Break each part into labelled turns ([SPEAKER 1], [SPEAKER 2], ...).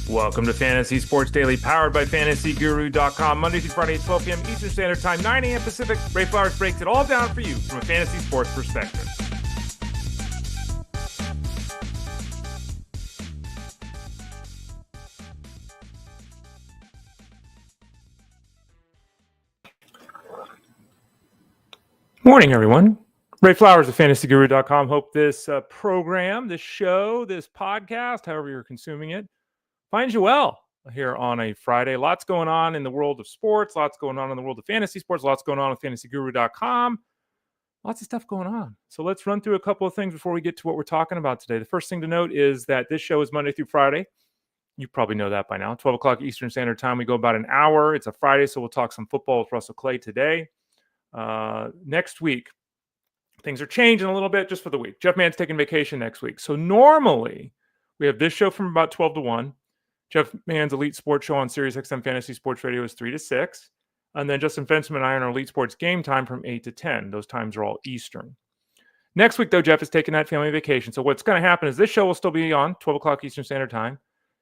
[SPEAKER 1] Welcome to Fantasy Sports Daily, powered by FantasyGuru.com. Monday through Friday at 12 p.m. Eastern Standard Time, 9 a.m. Pacific. Ray Flowers breaks it all down for you from a fantasy sports perspective. Morning, everyone. Ray Flowers of FantasyGuru.com. Hope this program, this show, this podcast, however you're consuming it, finds you well here on a Friday. Lots going on in the world of sports, lots going on in the world of fantasy sports, lots going on with FantasyGuru.com, lots of stuff going on. So let's run through a couple of things before we get to what we're talking about today. The first thing to note is that this show is Monday through Friday. You probably know that by now. 12 o'clock Eastern Standard Time. We go about an hour. It's a Friday, so we'll talk some football with Russell Clay today. Next week, things are changing a little bit just for the week. Jeff Mann's taking vacation next week. So normally we have this show from about 12 to 1. Jeff Mann's Elite Sports Show on Sirius XM Fantasy Sports Radio is 3 to 6. And then Justin Fensterman and I on our Elite Sports Game Time from 8 to 10. Those times are all Eastern. Next week, though, Jeff is taking that family vacation. So what's going to happen is this show will still be on 12 o'clock Eastern Standard Time.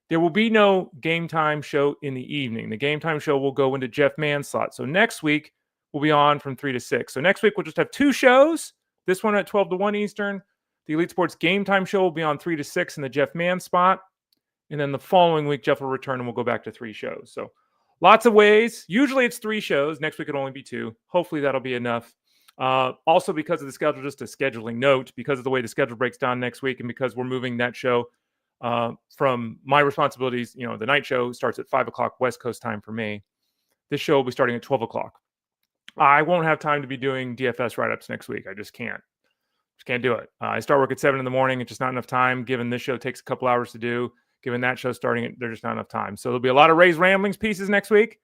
[SPEAKER 1] There will be no Game Time show in the evening. The Game Time show will go into Jeff Mann's slot. So next week, we'll be on from 3 to 6. So next week, we'll just have two shows. This one at 12 to 1 Eastern. The Elite Sports Game Time show will be on 3 to 6 in the Jeff Mann spot. And then the following week, Jeff will return and we'll go back to 3 shows. So lots of ways. Usually it's 3 shows. Next week, it'll only be 2. Hopefully that'll be enough. Also, because of the schedule, just a scheduling note, because of the way the schedule breaks down next week and because we're moving that show from my responsibilities, the night show starts at 5 o'clock West Coast time for me. This show will be starting at 12 o'clock. I won't have time to be doing DFS write-ups next week. I just can't. Just can't do it. I start work at 7 in the morning. It's just not enough time. Given this show takes a couple hours to do, given that show starting, there's just not enough time. So there'll be a lot of Rays Ramblings pieces next week.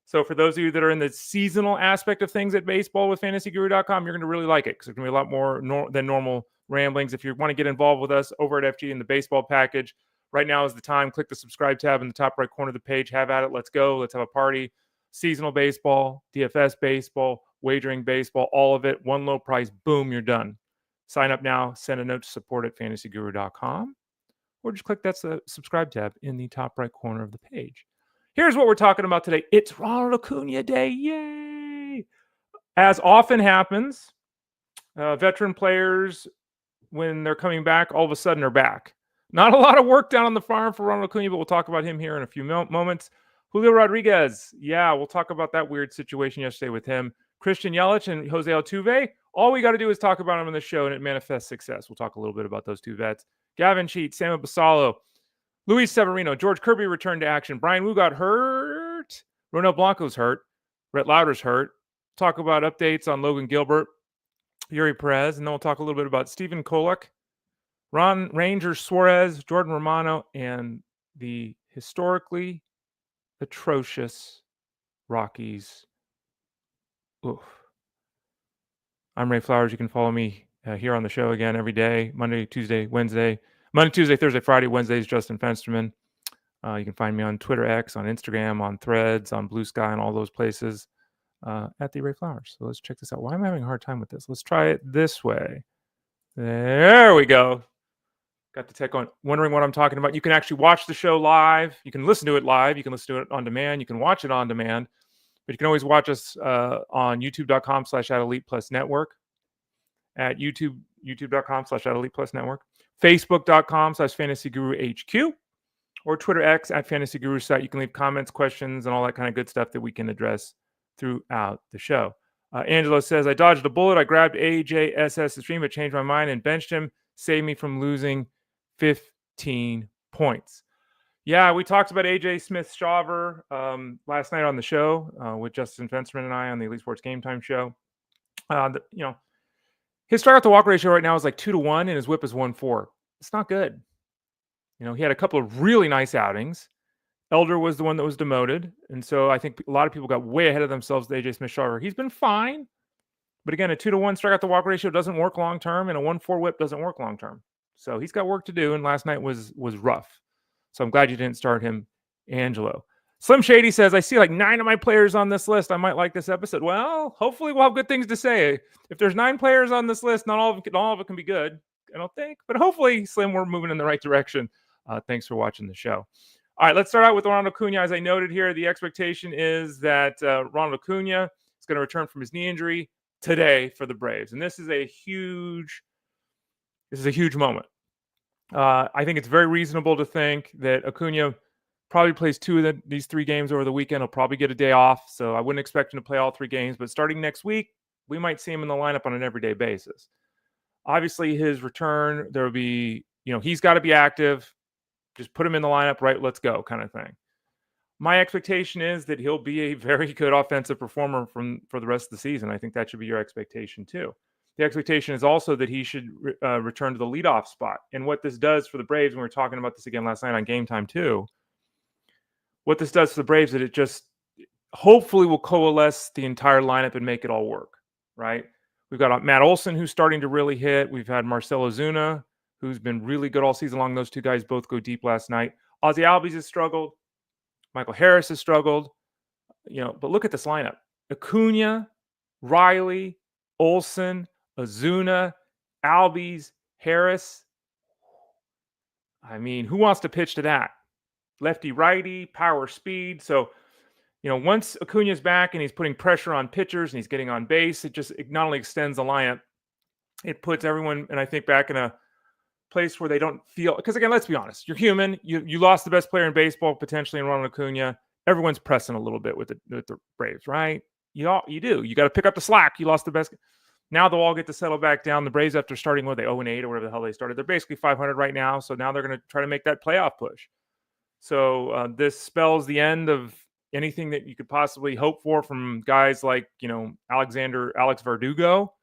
[SPEAKER 1] So for those of you that are in the seasonal aspect of things at baseball with FantasyGuru.com, you're going to really like it because there's going to be a lot more than normal ramblings. If you want to get involved with us over at FG in the baseball package, right now is the time. Click the subscribe tab in the top right corner of the page. Have at it. Let's go. Let's have a party. Seasonal baseball, DFS baseball, wagering baseball, all of it. One low price. Boom, you're done. Sign up now. Send a note to support at FantasyGuru.com. Or just click that subscribe tab in the top right corner of the page. Here's what we're talking about today. It's Ronald Acuna Day. Yay! As often happens, veteran players, when they're coming back, all of a sudden are back. Not a lot of work down on the farm for Ronald Acuna, but we'll talk about him here in a few moments. Julio Rodriguez. Yeah, we'll talk about that weird situation yesterday with him. Christian Yelich and Jose Altuve. All we got to do is talk about them on the show, and it manifests success. We'll talk a little bit about those two vets. Gavin, Samuel Basallo, Luis Severino, George Kirby returned to action. Bryan Wu got hurt. Ronel Blanco's hurt. Rhett Lowder's hurt. Talk about updates on Logan Gilbert, Eury Perez, and then we'll talk a little bit about Stephen Kolek, Rangers Suarez, Jordan Romano, and the historically atrocious Rockies. Oof. I'm Ray Flowers. You can follow me here on the show again every day, Monday, Tuesday, Thursday, Friday. Wednesday is Justin Fensterman. You can find me on Twitter X, on Instagram, on Threads, on Blue Sky, and all those places at the Ray Flowers. So let's check this out. Why am I having a hard time with this? Let's try it this way. There we go. Got the tech on. Wondering what I'm talking about? You can actually watch the show live. You can listen to it live. You can listen to it on demand. You can watch it on demand. But you can always watch us on youtube.com/@ElitePlusNetwork, at youtube.com/@ElitePlusNetwork, facebook.com/FantasyGuruHQ, or Twitter X @FantasyGuruSite. You can leave comments, questions, and all that kind of good stuff that we can address throughout the show. Angelo says, I dodged a bullet. I grabbed AJSS the stream, but changed my mind and benched him. Saved me from losing 15 points. Yeah, we talked about AJ Smith-Shawver last night on the show with Justin Fensterman and I on the Elite Sports Game Time show. His strikeout to walk ratio right now is like 2 to 1, and his whip is 1.4. It's not good. He had a couple of really nice outings. Elder was the one that was demoted, and so I think a lot of people got way ahead of themselves with AJ Smith-Shawver. He's been fine, but again, a 2 to 1 strikeout to walk ratio doesn't work long term, and a 1.4 whip doesn't work long term. So he's got work to do, and last night was rough. So I'm glad you didn't start him, Angelo. Slim Shady says, I see like 9 of my players on this list. I might like this episode. Well, hopefully we'll have good things to say. If there's 9 players on this list, not all of it can be good, I don't think. But hopefully, Slim, we're moving in the right direction. Thanks for watching the show. All right, let's start out with Ronald Acuna. As I noted here, the expectation is that Ronald Acuna is going to return from his knee injury today for the Braves, and this is a huge moment. I think it's very reasonable to think that Acuna probably plays two of these 3 games over the weekend. He'll probably get a day off, so I wouldn't expect him to play all 3 games. But starting next week, we might see him in the lineup on an everyday basis. Obviously, his return, there will be, he's got to be active. Just put him in the lineup, right? Let's go, kind of thing. My expectation is that he'll be a very good offensive performer for the rest of the season. I think that should be your expectation too. The expectation is also that he should return to the leadoff spot. And what this does for the Braves, and we were talking about this again last night on Game Time too, what this does for the Braves is it just hopefully will coalesce the entire lineup and make it all work, right? We've got Matt Olson, who's starting to really hit. We've had Marcell Ozuna, who's been really good all season long. Those 2 guys both go deep last night. Ozzie Albies has struggled. Michael Harris has struggled. But look at this lineup. Acuna, Riley, Olson, Ozuna, Albies, Harris. I mean, who wants to pitch to that? Lefty, righty, power, speed. So, once Acuna's back and he's putting pressure on pitchers and he's getting on base, it not only extends the lineup, it puts everyone, and I think, back in a place where they don't feel, because again, let's be honest, you're human. You lost the best player in baseball potentially in Ronald Acuna. Everyone's pressing a little bit with the Braves, right? You do. You got to pick up the slack. You lost the best. Now they'll all get to settle back down. The Braves, after starting with 0-8 or whatever the hell they started, they're basically 500 right now. So now they're going to try to make that playoff push. So this spells the end of anything that you could possibly hope for from guys like, Alex Verdugo.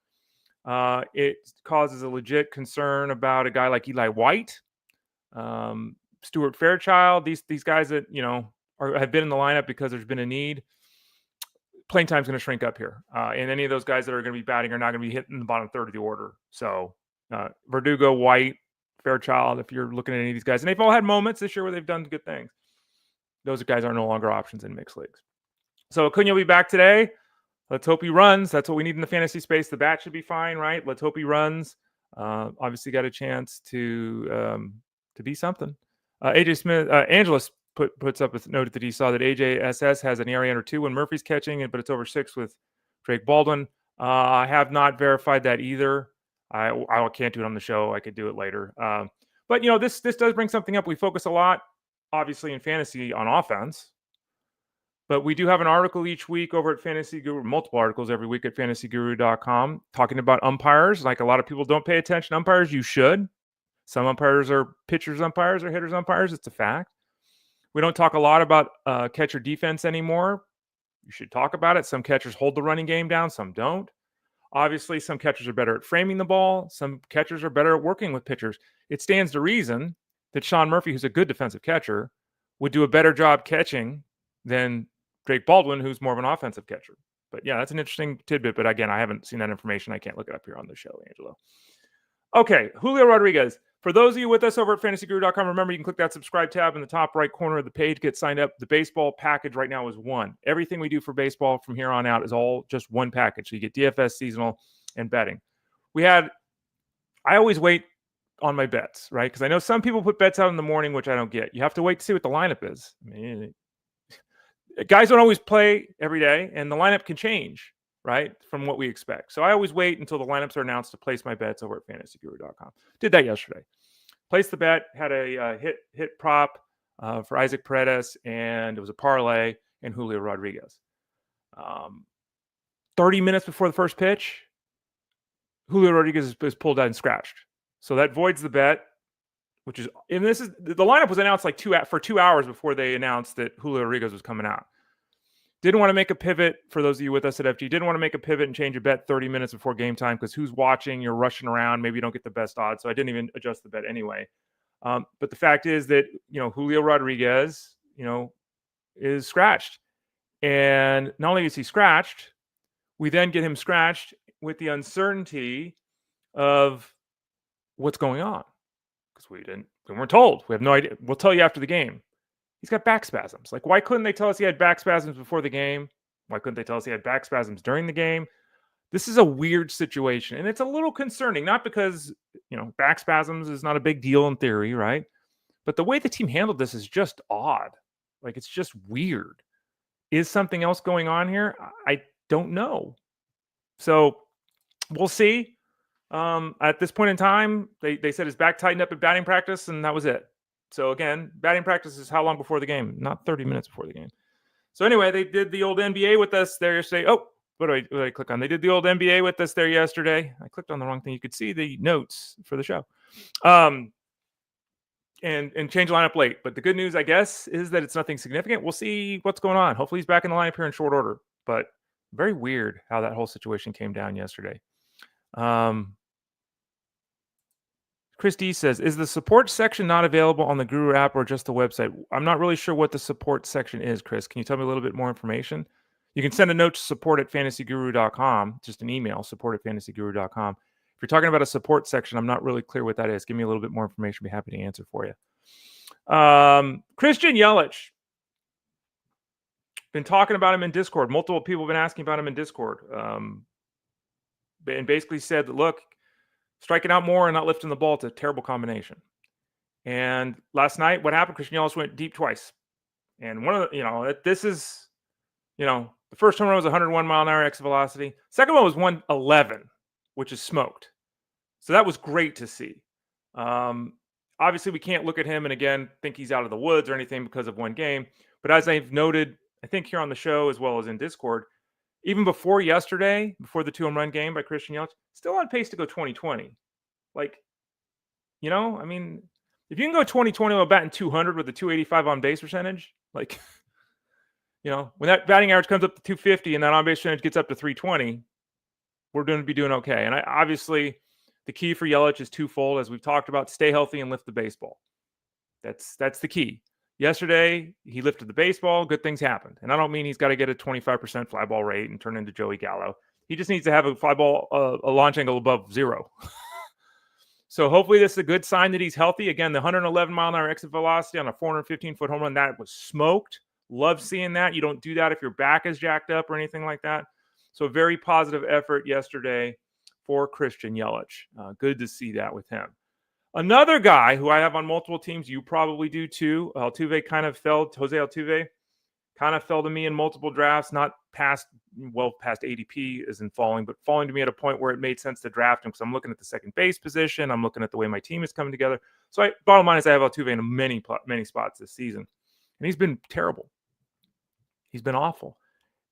[SPEAKER 1] It causes a legit concern about a guy like Eli White, Stuart Fairchild. These guys that, have been in the lineup because there's been a need. Playing time's going to shrink up here. And any of those guys that are going to be batting are not going to be hitting the bottom third of the order. So Verdugo, White, Fairchild, if you're looking at any of these guys, and they've all had moments this year where they've done good things. Those guys are no longer options in mixed leagues. So Acuna will be back today. Let's hope he runs. That's what we need in the fantasy space. The bat should be fine, right? Let's hope he runs. Obviously got a chance to be something. AJ Smith, Angelus puts up a note that he saw that AJSS has an ERA under 2 when Murphy's catching, but it's over 6 with Drake Baldwin. I have not verified that either. I can't do it on the show. I could do it later. But this does bring something up. We focus a lot, obviously, in fantasy on offense. But we do have an article each week over at Fantasy Guru, multiple articles every week at fantasyguru.com, talking about umpires. Like, a lot of people don't pay attention to umpires. You should. Some umpires are pitchers umpires or hitters umpires. It's a fact. We don't talk a lot about catcher defense anymore. You should talk about it. Some catchers hold the running game down. Some don't. Obviously, some catchers are better at framing the ball. Some catchers are better at working with pitchers. It stands to reason that Sean Murphy, who's a good defensive catcher, would do a better job catching than Drake Baldwin, who's more of an offensive catcher. But yeah, that's an interesting tidbit. But again, I haven't seen that information. I can't look it up here on the show, Angelo. Okay, Julio Rodriguez. For those of you with us over at fantasyguru.com, remember you can click that subscribe tab in the top right corner of the page, get signed up. The baseball package right now is one. Everything we do for baseball from here on out is all just one package. So you get DFS, seasonal, and betting. I always wait on my bets, right? Because I know some people put bets out in the morning, which I don't get. You have to wait to see what the lineup is. I mean, guys don't always play every day, and the lineup can change, right, from what we expect. So I always wait until the lineups are announced to place my bets over at fantasyguru.com. Did that yesterday. Placed the bet, had a hit prop for Isaac Perez, and it was a parlay and Julio Rodriguez. 30 minutes before the first pitch, Julio Rodriguez is pulled out and scratched. So that voids the bet, the lineup was announced for 2 hours before they announced that Julio Rodriguez was coming out. Didn't want to make a pivot, for those of you with us at FG, didn't want to make a pivot and change a bet 30 minutes before game time because who's watching? You're rushing around. Maybe you don't get the best odds. So I didn't even adjust the bet anyway. But the fact is that, Julio Rodriguez, is scratched. And not only is he scratched, we then get him scratched with the uncertainty of what's going on. Because we weren't told. We have no idea. We'll tell you after the game. He's got back spasms. Like, why couldn't they tell us he had back spasms before the game? Why couldn't they tell us he had back spasms during the game? This is a weird situation, and it's a little concerning, not because, back spasms is not a big deal in theory, right? But the way the team handled this is just odd. Like, it's just weird. Is something else going on here? I don't know. So we'll see. At this point in time, they said his back tightened up at batting practice, and that was it. So again, batting practice is how long before the game? Not 30 minutes before the game. So anyway, they did the old NBA with us there yesterday. Oh, what do I click on? They did the old NBA with us there yesterday. I clicked on the wrong thing. You could see the notes for the show. And change the lineup late. But the good news, I guess, is that it's nothing significant. We'll see what's going on. Hopefully he's back in the lineup here in short order. But very weird how that whole situation came down yesterday. Chris D says, is the support section not available on the Guru app or just the website? I'm not really sure what the support section is, Chris. Can you tell me a little bit more information? You can send a note to support@fantasyguru.com, just an email, support@fantasyguru.com. If you're talking about a support section, I'm not really clear what that is. Give me a little bit more information. I'd be happy to answer for you. Christian Yelich. Been talking about him in Discord. Multiple people have been asking about him in Discord. And basically said that, look, striking out more and not lifting the ball, it's a terrible combination. And last night, what happened? Christian Yelich went deep twice. And one of the, this is, the first home run was 101 mile an hour exit velocity. Second one was 111, which is smoked. So that was great to see. Obviously, we can't look at him and again think he's out of the woods or anything because of one game. But as I've noted, I think here on the show as well as in Discord, even before yesterday, before the 2-home run game by Christian Yelich, still on pace to go 2020. Like, I mean, if you can go 2020 while batting 200 with a 285 on base percentage, like, when that batting average comes up to 250 and that on base percentage gets up to 320, we're going to be doing okay. And obviously, the key for Yelich is twofold, as we've talked about: stay healthy and lift the baseball. That's the key. Yesterday, he lifted the baseball. Good things happened. And I don't mean he's got to get a 25% fly ball rate and turn into Joey Gallo. He just needs to have a fly ball, a launch angle above 0. So hopefully this is a good sign that he's healthy. Again, the 111 mile an hour exit velocity on a 415-foot home run, that was smoked. Love seeing that. You don't do that if your back is jacked up or anything like that. So a very positive effort yesterday for Christian Yelich. Good to see that with him. Another guy who I have on multiple teams, you probably do too. Altuve kind of fell. Jose Altuve kind of fell to me in multiple drafts, not past ADP isn't falling, but falling to me at a point where it made sense to draft him because I'm looking at the second base position. I'm looking at the way my team is coming together. So bottom line is I have Altuve in many spots this season. And he's been terrible. He's been awful.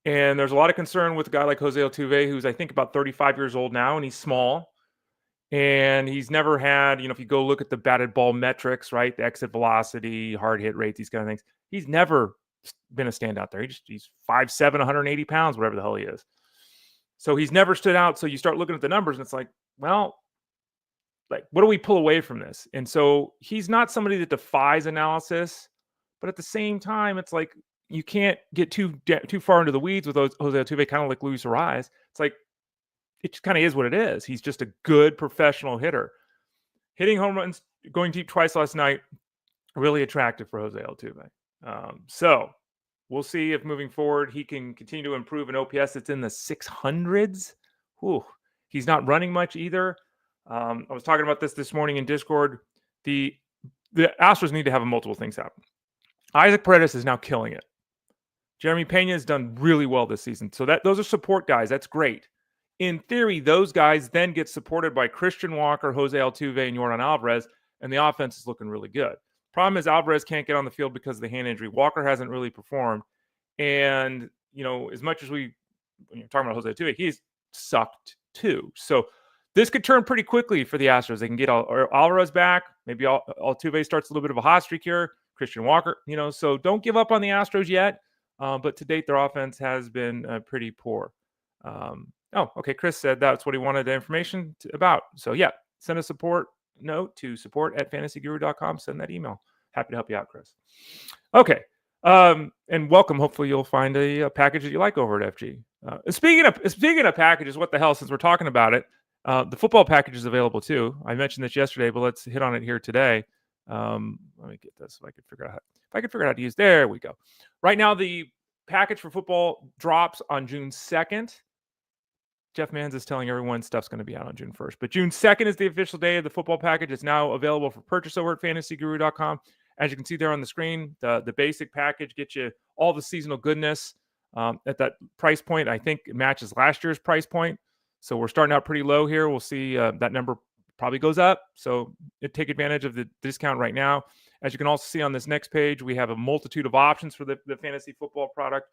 [SPEAKER 1] And there's a lot of concern with a guy like Jose Altuve, who's I think about 35 years old now, and he's small. And he's never had, if you go look at the batted ball metrics, right, the exit velocity, hard hit rate, these kind of things, he's never been a standout there. He's 5'7", 180 pounds, whatever the hell he is. So he's never stood out. So you start looking at the numbers and it's like, well, like, what do we pull away from this? And so he's not somebody that defies analysis, but at the same time, it's like you can't get too far into the weeds with Jose Altuve, kind of like Luis Suarez. It's like, it just kind of is what it is. He's just a good professional hitter. Hitting home runs, going deep twice last night, really attractive for Jose Altuve. So we'll see if moving forward he can continue to improve an OPS that's in the 600s. Whew. He's not running much either. I was talking about this morning in Discord. The Astros need to have multiple things happen. Isaac Perez is now killing it. Jeremy Pena has done really well this season. So those are support guys. That's great. In theory, those guys then get supported by Christian Walker, Jose Altuve, and Yordan Alvarez, and the offense is looking really good. Problem is Alvarez can't get on the field because of the hand injury. Walker hasn't really performed. And, as much as when you're talking about Jose Altuve, he's sucked too. So this could turn pretty quickly for the Astros. They can get Alvarez back. Maybe Altuve starts a little bit of a hot streak here. Christian Walker, so don't give up on the Astros yet. But to date, their offense has been pretty poor. Oh, okay. Chris said that's what he wanted the information about. So yeah, send a support note to support@fantasyguru.com. Send that email. Happy to help you out, Chris. Okay. And welcome. Hopefully you'll find a package that you like over at FG. Speaking of packages, what the hell, since we're talking about it, the football package is available too. I mentioned this yesterday, but let's hit on it here today. Let me get this. If I could figure out how to use, there we go. Right now, the package for football drops on June 2nd. Jeff Mans is telling everyone stuff's going to be out on June 1st. But June 2nd is the official day of the football package. It's now available for purchase over at fantasyguru.com. As you can see there on the screen, the basic package gets you all the seasonal goodness at that price point. I think it matches last year's price point. So we're starting out pretty low here. We'll see that number probably goes up. So take advantage of the discount right now. As you can also see on this next page, we have a multitude of options for the fantasy football product.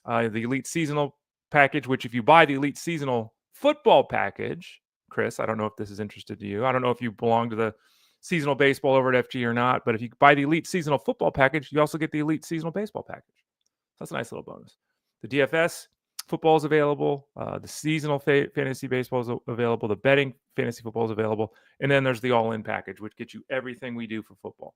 [SPEAKER 1] The Elite Seasonal package, which if you buy the Elite Seasonal football package, Chris, I don't know if this is interested to you. I don't know if you belong to the seasonal baseball over at FG or not, but if you buy the Elite Seasonal football package, you also get the Elite Seasonal baseball package. So that's a nice little bonus. The DFS football is available. The seasonal fantasy baseball is available. The betting fantasy football is available. And then there's the all-in package, which gets you everything we do for football.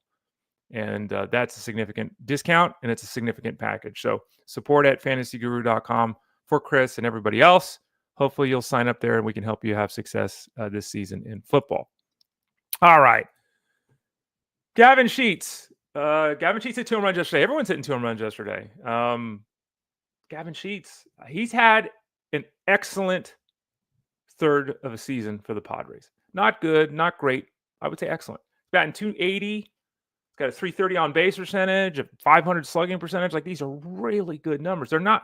[SPEAKER 1] And that's a significant discount, and it's a significant package. So support at fantasyguru.com for Chris and everybody else. Hopefully you'll sign up there and we can help you have success this season in football. All right. Gavin Sheets. Gavin Sheets hit 2 home runs yesterday. Everyone's hitting 2 home runs yesterday. Gavin Sheets, he's had an excellent third of a season for the Padres. Not good, not great. I would say excellent. He's batting 280. Got a 330 on base percentage, a 500 slugging percentage. Like, these are really good numbers. They're not,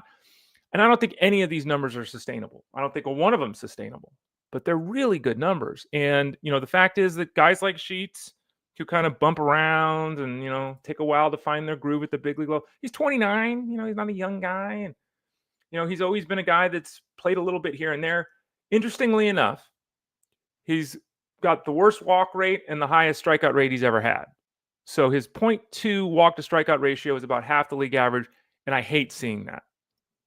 [SPEAKER 1] and I don't think any of these numbers are sustainable. I don't think one of them is sustainable, but they're really good numbers. And, the fact is that guys like Sheets, who kind of bump around and, take a while to find their groove at the big league level. He's 29, he's not a young guy. And, he's always been a guy that's played a little bit here and there. Interestingly enough, he's got the worst walk rate and the highest strikeout rate he's ever had. So his 0.2 walk to strikeout ratio is about half the league average. And I hate seeing that.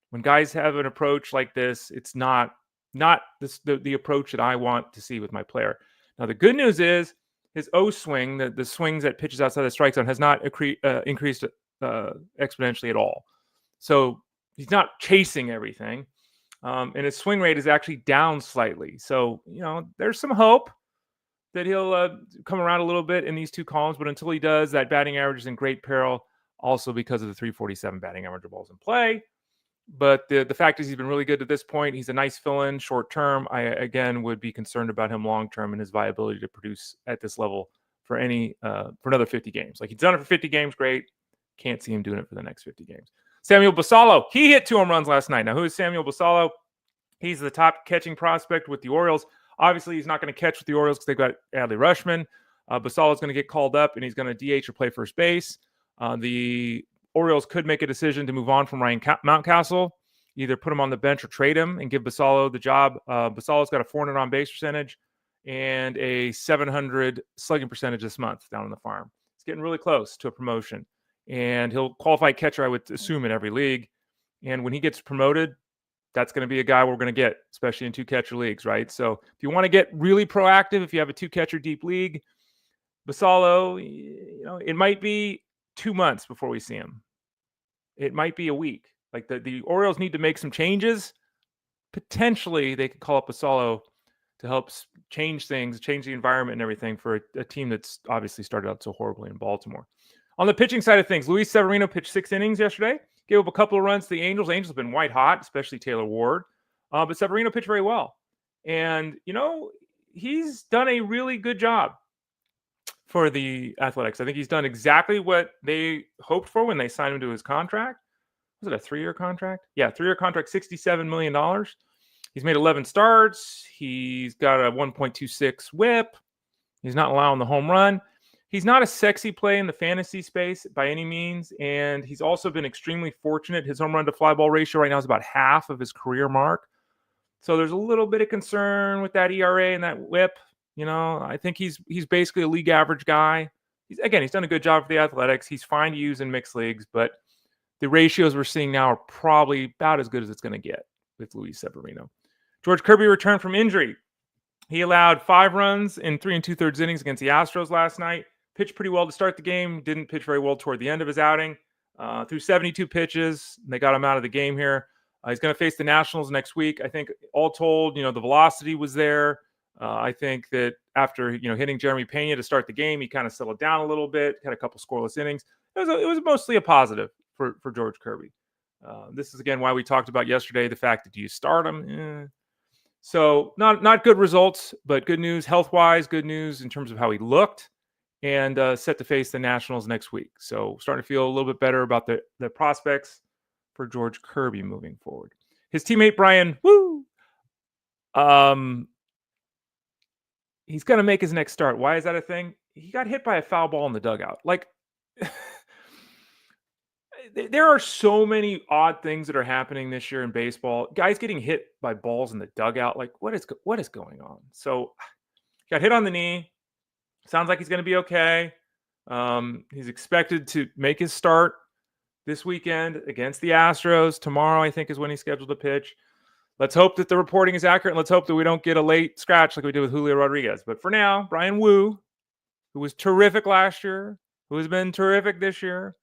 [SPEAKER 1] When guys have an approach like this, it's not the approach that I want to see with my player. Now, the good news is his O swing, the swings that pitches outside the strike zone, has not increased exponentially at all. So he's not chasing everything. And his swing rate is actually down slightly. So, there's some hope that he'll come around a little bit in these two columns. But until he does, that batting average is in great peril, also because of the 347 batting average of balls in play. But the fact is he's been really good to this point. He's a nice fill-in short term. I, again, would be concerned about him long term and his viability to produce at this level for another 50 games. Like, he's done it for 50 games, great. Can't see him doing it for the next 50 games. Samuel Basallo, he hit 2 home runs last night. Now, who is Samuel Basallo? He's the top catching prospect with the Orioles. Obviously, he's not going to catch with the Orioles because they've got Adley Rutschman. Basallo is going to get called up, and he's going to DH or play first base. The Orioles could make a decision to move on from Ryan Mountcastle, either put him on the bench or trade him and give Basallo the job. Basallo's got a 400 on base percentage and a 700 slugging percentage this month down on the farm. It's getting really close to a promotion, and he'll qualify catcher, I would assume, in every league. And when he gets promoted, that's going to be a guy we're going to get, especially in 2-catcher leagues, right? So if you want to get really proactive, if you have a 2-catcher deep league, Basallo, it might be 2 months before we see him. It might be a week. Like, the Orioles need to make some changes. Potentially, they could call up Basallo to help change things, change the environment and everything for a team that's obviously started out so horribly in Baltimore. On the pitching side of things, Luis Severino pitched 6 innings yesterday. Gave up a couple of runs to the Angels. The Angels have been white hot, especially Taylor Ward. But Severino pitched very well. And, he's done a really good job for the Athletics. I think he's done exactly what they hoped for when they signed him to his contract. Was it a 3-year contract? Yeah, 3-year contract, $67 million. He's made 11 starts. He's got a 1.26 whip. He's not allowing the home run. He's not a sexy play in the fantasy space by any means, and he's also been extremely fortunate. His home run to fly ball ratio right now is about half of his career mark. So there's a little bit of concern with that ERA and that whip. I think he's basically a league average guy. He's done a good job for the Athletics. He's fine to use in mixed leagues, but the ratios we're seeing now are probably about as good as it's going to get with Luis Severino. George Kirby returned from injury. He allowed 5 runs in 3 2/3 innings against the Astros last night. Pitched pretty well to start the game. Didn't pitch very well toward the end of his outing. Threw 72 pitches. They got him out of the game here. He's going to face the Nationals next week. I think all told, the velocity was there. I think that after, hitting Jeremy Pena to start the game, he kind of settled down a little bit, had a couple scoreless innings. It was mostly a positive for George Kirby. This is, again, why we talked about yesterday, the fact that do you start him? So not good results, but good news health-wise, good news in terms of how he looked. and set to face the Nationals next week. So starting to feel a little bit better about the prospects for George Kirby moving forward. His teammate Bryan, he's going to make his next start. Why is that a thing? He got hit by a foul ball in the dugout. Like, there are so many odd things that are happening this year in baseball. Guys getting hit by balls in the dugout. Like, what is going on? So, got hit on the knee. Sounds like he's going to be okay. He's expected to make his start this weekend against the Astros. Tomorrow, I think, is when he's scheduled to pitch. Let's hope that the reporting is accurate, and let's hope that we don't get a late scratch like we did with Julio Rodriguez. But for now, Bryan Woo, who was terrific last year, who has been terrific this year,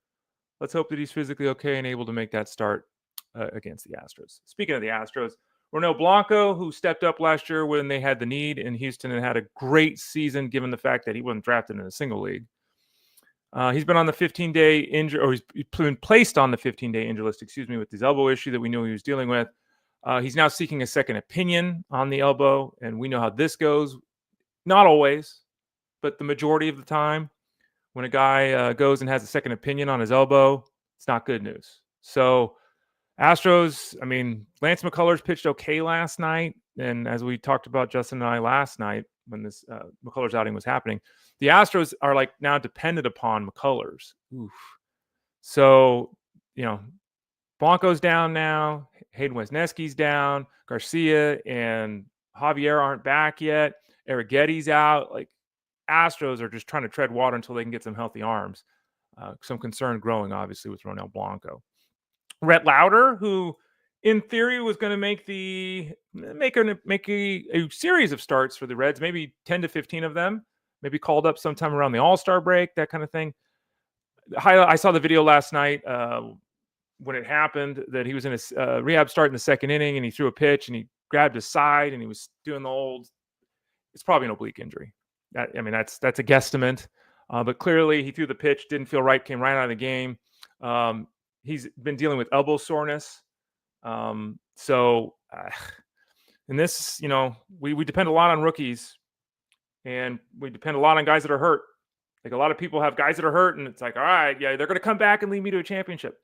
[SPEAKER 1] let's hope that he's physically okay and able to make that start against the Astros. Speaking of the Astros, Ronel Blanco, who stepped up last year when they had the need in Houston and had a great season given the fact that he wasn't drafted in a single league. He's been on the 15-day injury, or he's been placed on the 15-day injury list, with his elbow issue that we knew he was dealing with. He's now seeking a second opinion on the elbow, and we know how this goes. Not always, but the majority of the time, when a guy goes and has a second opinion on his elbow, it's not good news. So Astros, Lance McCullers pitched okay last night. And as we talked about, Justin and I, last night when this McCullers outing was happening, the Astros are like now dependent upon McCullers. Oof. So, Blanco's down now. Hayden Wesneski's down. Garcia and Javier aren't back yet. Arrigetti's out. Like, Astros are just trying to tread water until they can get some healthy arms. Some concern growing, obviously, with Ronel Blanco. Rhett Lowder, who in theory was going to make a series of starts for the Reds, maybe 10 to 15 of them, maybe called up sometime around the All-Star break, that kind of thing. I saw the video last night when it happened that he was in a rehab start in the second inning, and he threw a pitch and he grabbed his side and he was doing the old. It's probably an oblique injury. That's a guesstimate, but clearly he threw the pitch, didn't feel right, came right out of the game. He's been dealing with elbow soreness. In this, we depend a lot on rookies, and we depend a lot on guys that are hurt. Like, a lot of people have guys that are hurt, and it's like, all right, yeah, they're going to come back and lead me to a championship.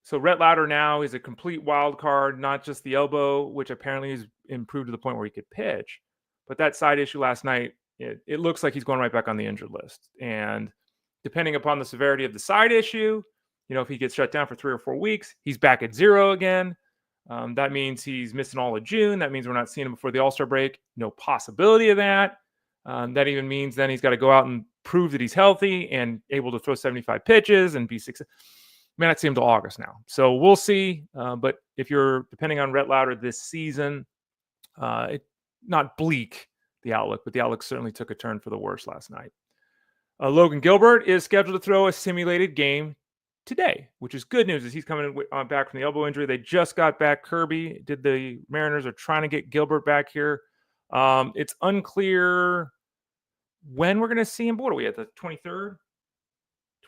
[SPEAKER 1] So Rhett Lowder now is a complete wild card, not just the elbow, which apparently has improved to the point where he could pitch. But that side issue last night, it looks like he's going right back on the injured list. And depending upon the severity of the side issue, if he gets shut down for 3 or 4 weeks, he's back at 0 again. That means he's missing all of June. That means we're not seeing him before the All-Star break. No possibility of that. That even means then he's got to go out and prove that he's healthy and able to throw 75 pitches and be successful. May not see him till August now. So we'll see. But if you're depending on Rhett Lowder this season, not bleak, the outlook, but the outlook certainly took a turn for the worse last night. Logan Gilbert is scheduled to throw a simulated game today, which is good news as he's coming back from the elbow injury. They just got back Kirby. The Mariners are trying to get Gilbert back here. It's unclear when we're going to see him. What are we at, the 23rd?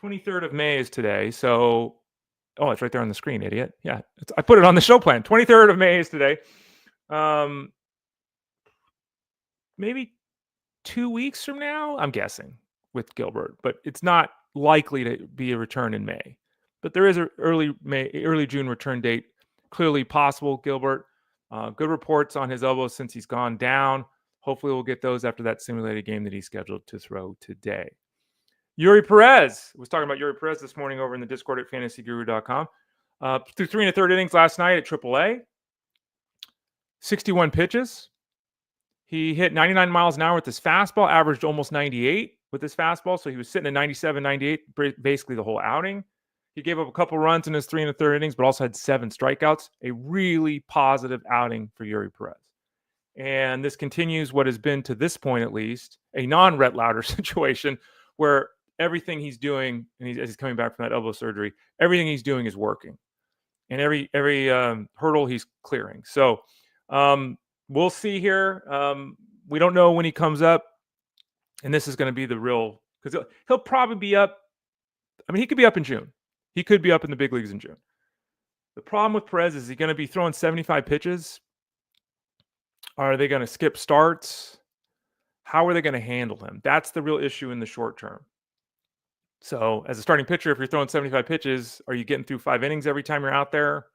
[SPEAKER 1] 23rd of May is today. So, it's right there on the screen, idiot. Yeah, I put it on the show plan. 23rd of May is today. Maybe 2 weeks from now, I'm guessing, with Gilbert, but it's not likely to be a return in May. But there is an early June return date, clearly possible. Gilbert, good reports on his elbow since he's gone down. Hopefully we'll get those after that simulated game that he's scheduled to throw today. Eury Perez. I was talking about Eury Perez this morning over in the Discord at fantasyguru.com. Through 3 1/3 innings last night at AAA. 61 pitches. He hit 99 miles an hour with his fastball, averaged almost 98 with his fastball. So he was sitting at 97, 98 basically the whole outing. He gave up a couple runs in his 3 1/3 innings, but also had 7 strikeouts. A really positive outing for Eury Perez. And this continues what has been, to this point at least, a non-Rhett Lowder situation where everything he's doing, and as he's coming back from that elbow surgery, everything he's doing is working. And every hurdle he's clearing. So we'll see here. We don't know when he comes up. And this is going to be the real, because he'll probably be up. He could be up in June. He could be up in the big leagues in June. The problem with Perez is he going to be throwing 75 pitches? Are they going to skip starts? How are they going to handle him? That's the real issue in the short term. So as a starting pitcher, if you're throwing 75 pitches, are you getting through 5 innings every time you're out there?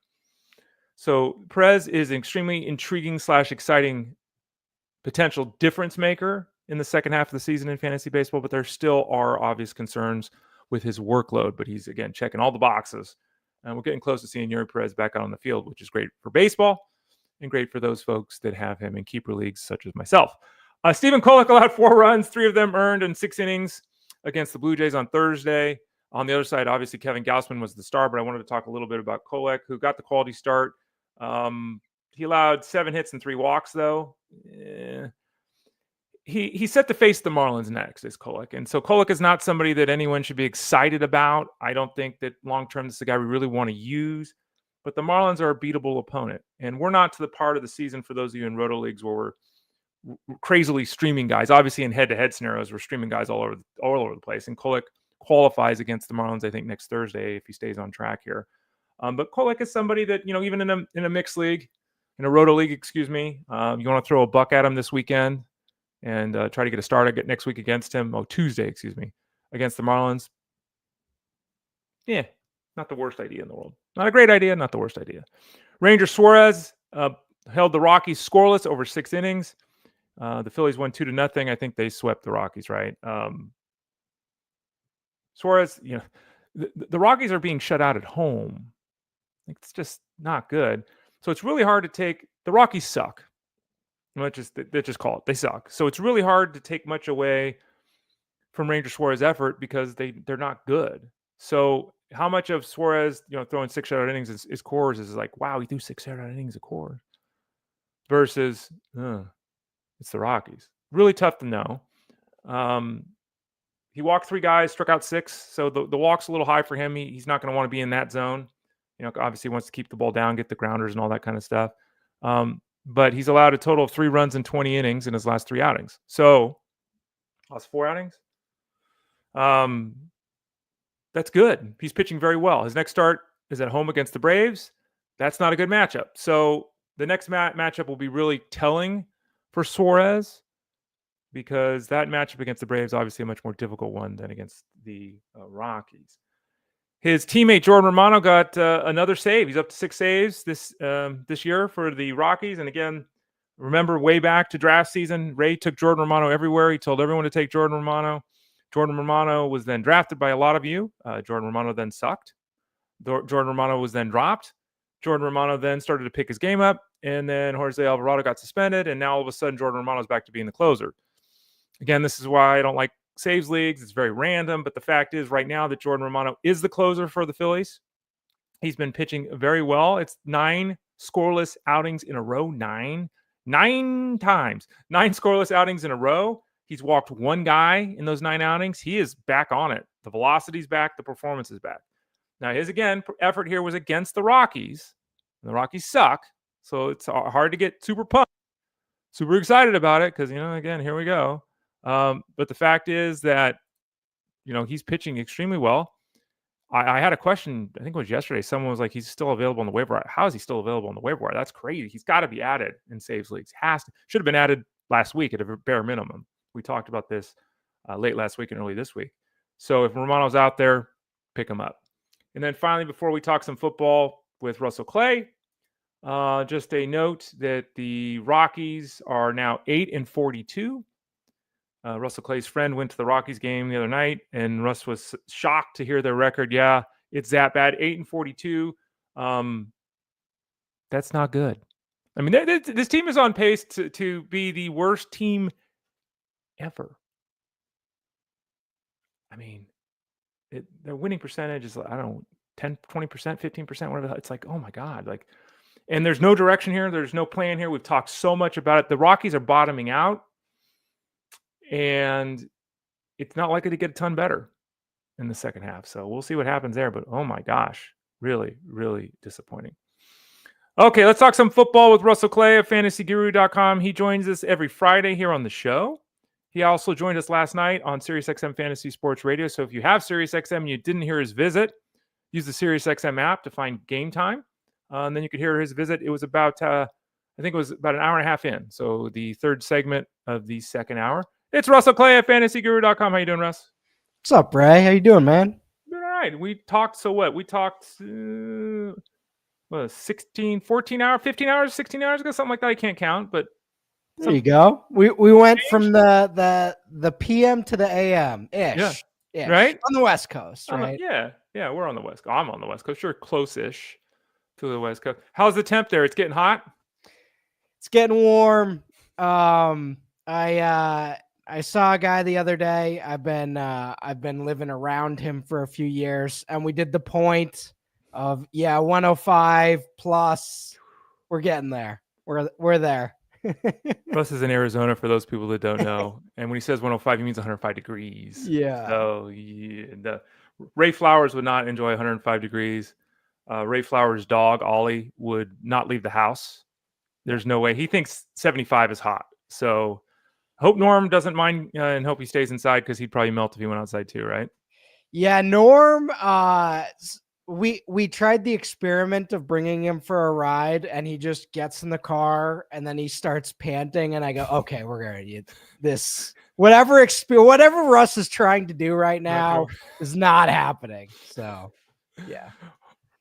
[SPEAKER 1] So Perez is an extremely intriguing / exciting potential difference maker in the second half of the season in fantasy baseball, but there still are obvious concerns with his workload. But he's, again, checking all the boxes. And we're getting close to seeing Eury Perez back out on the field, which is great for baseball and great for those folks that have him in keeper leagues, such as myself. Stephen Kolek allowed 4 runs, 3 of them earned in 6 innings against the Blue Jays on Thursday. On the other side, obviously, Kevin Gausman was the star, but I wanted to talk a little bit about Kolek, who got the quality start. He allowed 7 hits and 3 walks, though. He's set to face the Marlins next, is Kolek. And so Kolek is not somebody that anyone should be excited about. I don't think that long-term this is a guy we really want to use. But the Marlins are a beatable opponent. And we're not to the part of the season, for those of you in roto leagues, where we're crazily streaming guys. Obviously, in head-to-head scenarios, we're streaming guys all over the place. And Kolek qualifies against the Marlins, I think, next Thursday if he stays on track here. But Kolek is somebody that, even in a mixed league, in a roto league, excuse me, you want to throw a buck at him this weekend and try to get a start next week against him. Tuesday, excuse me, against the Marlins. Yeah, not the worst idea in the world. Not a great idea, not the worst idea. Ranger Suarez held the Rockies scoreless over 6 innings. The Phillies won 2-0. I think they swept the Rockies, right? Suarez, the Rockies are being shut out at home. It's just not good. So it's really hard to take. The Rockies suck. Let's just call it. They suck. So it's really hard to take much away from Ranger Suarez's effort because they're not good. So how much of Suarez, throwing 6 shutout innings is Coors is like, wow, he threw 6 shutout innings of Coors versus it's the Rockies. Really tough to know. He walked 3 guys, struck out 6. So the walk's a little high for him. He's not going to want to be in that zone. Obviously wants to keep the ball down, get the grounders and all that kind of stuff. But he's allowed a total of 3 runs in 20 innings in his last 3 outings. So lost 4 outings. That's good. He's pitching very well. His next start is at home against the Braves. That's not a good matchup. So the next matchup will be really telling for Suarez, because that matchup against the Braves is obviously a much more difficult one than against the Rockies. His teammate Jordan Romano got another save. He's up to 6 saves this year for the Rockies. And again, remember way back to draft season, Ray took Jordan Romano everywhere. He told everyone to take Jordan Romano. Jordan Romano was then drafted by a lot of you. Jordan Romano then sucked. Jordan Romano was then dropped. Jordan Romano then started to pick his game up. And then Jose Alvarado got suspended. And now all of a sudden, Jordan Romano is back to being the closer. Again, this is why I don't like saves leagues. It's very random. But the fact is right now that Jordan Romano is the closer for the Phillies. He's been pitching very well. It's 9 scoreless outings in a row. 9 times. 9 scoreless outings in a row. He's walked 1 guy in those 9 outings. He is back on it. The velocity's back. The performance is back. Now, his, effort here was against the Rockies. And the Rockies suck. So it's hard to get super pumped, super excited about it because, again, here we go. But the fact is that, he's pitching extremely well. I had a question, I think it was yesterday. Someone was like, he's still available on the waiver wire. How is he still available on the waiver wire? That's crazy. He's got to be added in saves leagues. Should have been added last week at a bare minimum. We talked about this late last week and early this week. So if Romano's out there, pick him up. And then finally, before we talk some football with Russell Clay, just a note that the Rockies are now 8-42. Russell Clay's friend went to the Rockies game the other night, and Russ was shocked to hear their record. Yeah, it's that bad. 8-42. That's not good. I mean, this team is on pace to be the worst team ever. I mean, their winning percentage is, 10, 20%, 15%, whatever. It's like, oh my God. And there's no direction here. There's no plan here. We've talked so much about it. The Rockies are bottoming out, and it's not likely to get a ton better in the second half. So we'll see what happens there. But oh my gosh, really, really disappointing. Okay, let's talk some football with Russell Clay of fantasyguru.com. He joins us every Friday here on the show. He also joined us last night on SiriusXM Fantasy Sports Radio. So if you have SiriusXM and you didn't hear his visit, use the SiriusXM app to find Game Time. And then you could hear his visit. It was about, I think it was about an hour and a half in. So the third segment of the second hour. It's Russell Clay at fantasyguru.com. How you doing, Russ?
[SPEAKER 2] What's up, Bray? How you doing, man?
[SPEAKER 1] All right. We talked, We talked 16, 14 hours, 15 hours, 16 hours ago, something like that. I can't count, but
[SPEAKER 2] there you go. We went from the PM to the AM ish.
[SPEAKER 1] Yeah. Right?
[SPEAKER 2] On the West Coast, right?
[SPEAKER 1] Yeah, we're on the West Coast. I'm on the West Coast. Sure, close-ish to the West Coast. How's the temp there? It's getting hot?
[SPEAKER 2] It's getting warm. I saw a guy the other day. I've been living around him for a few years, and we did the point of 105 plus. We're getting there. We're there.
[SPEAKER 1] Russ is in Arizona for those people that don't know. And when he says 105, he means 105 degrees.
[SPEAKER 2] Yeah.
[SPEAKER 1] So Ray Flowers would not enjoy 105 degrees. Ray Flowers' dog, Ollie, would not leave the house. There's no way. He thinks 75 is hot. So hope Norm doesn't mind and hope he stays inside because he'd probably melt if he went outside too, right?
[SPEAKER 2] Yeah, Norm, we tried the experiment of bringing him for a ride, and he just gets in the car and then he starts panting, and I go, okay, we're going to do this. Whatever Russ is trying to do right now is not happening. So, yeah.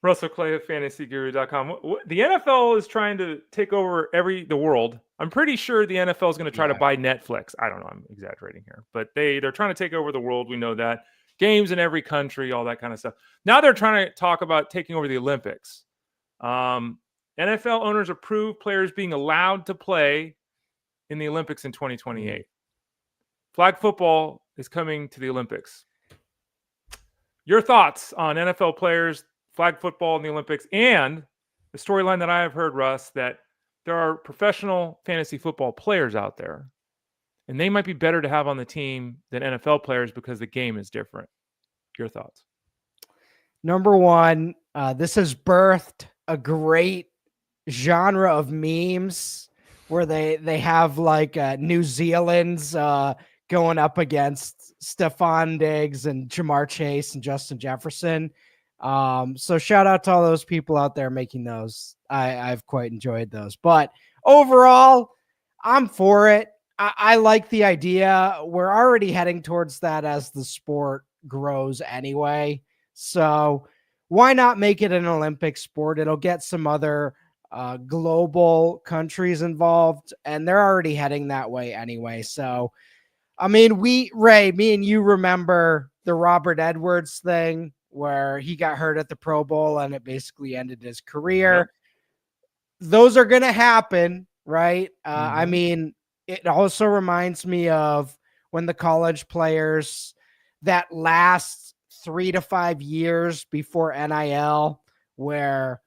[SPEAKER 1] Russell Clay at fantasyguru.com. The NFL is trying to take over the world. I'm pretty sure the NFL is going to try to buy Netflix. I don't know. I'm exaggerating here, but they're trying to take over the world. We know that. Games in every country, all that kind of stuff. Now they're trying to talk about taking over the Olympics. NFL owners approve players being allowed to play in the Olympics in 2028. Flag football is coming to the Olympics. Your thoughts on NFL players, flag football in the Olympics, and the storyline that I have heard, Russ, that there are professional fantasy football players out there, and they might be better to have on the team than NFL players because the game is different. Your thoughts?
[SPEAKER 2] Number one, this has birthed a great genre of memes where they have like New Zealand's going up against Stephon Diggs and Jamar Chase and Justin Jefferson. So shout out to all those people out there making those. I've quite enjoyed those, but overall, I'm for it. I like the idea. We're already heading towards that as the sport grows anyway. So why not make it an Olympic sport? It'll get some other global countries involved, and they're already heading that way anyway. So, I mean, me and you remember the Robert Edwards thing where he got hurt at the Pro Bowl and it basically ended his career. Yep. Those are going to happen, right? I mean, it also reminds me of when the college players that last 3 to 5 years before NIL, where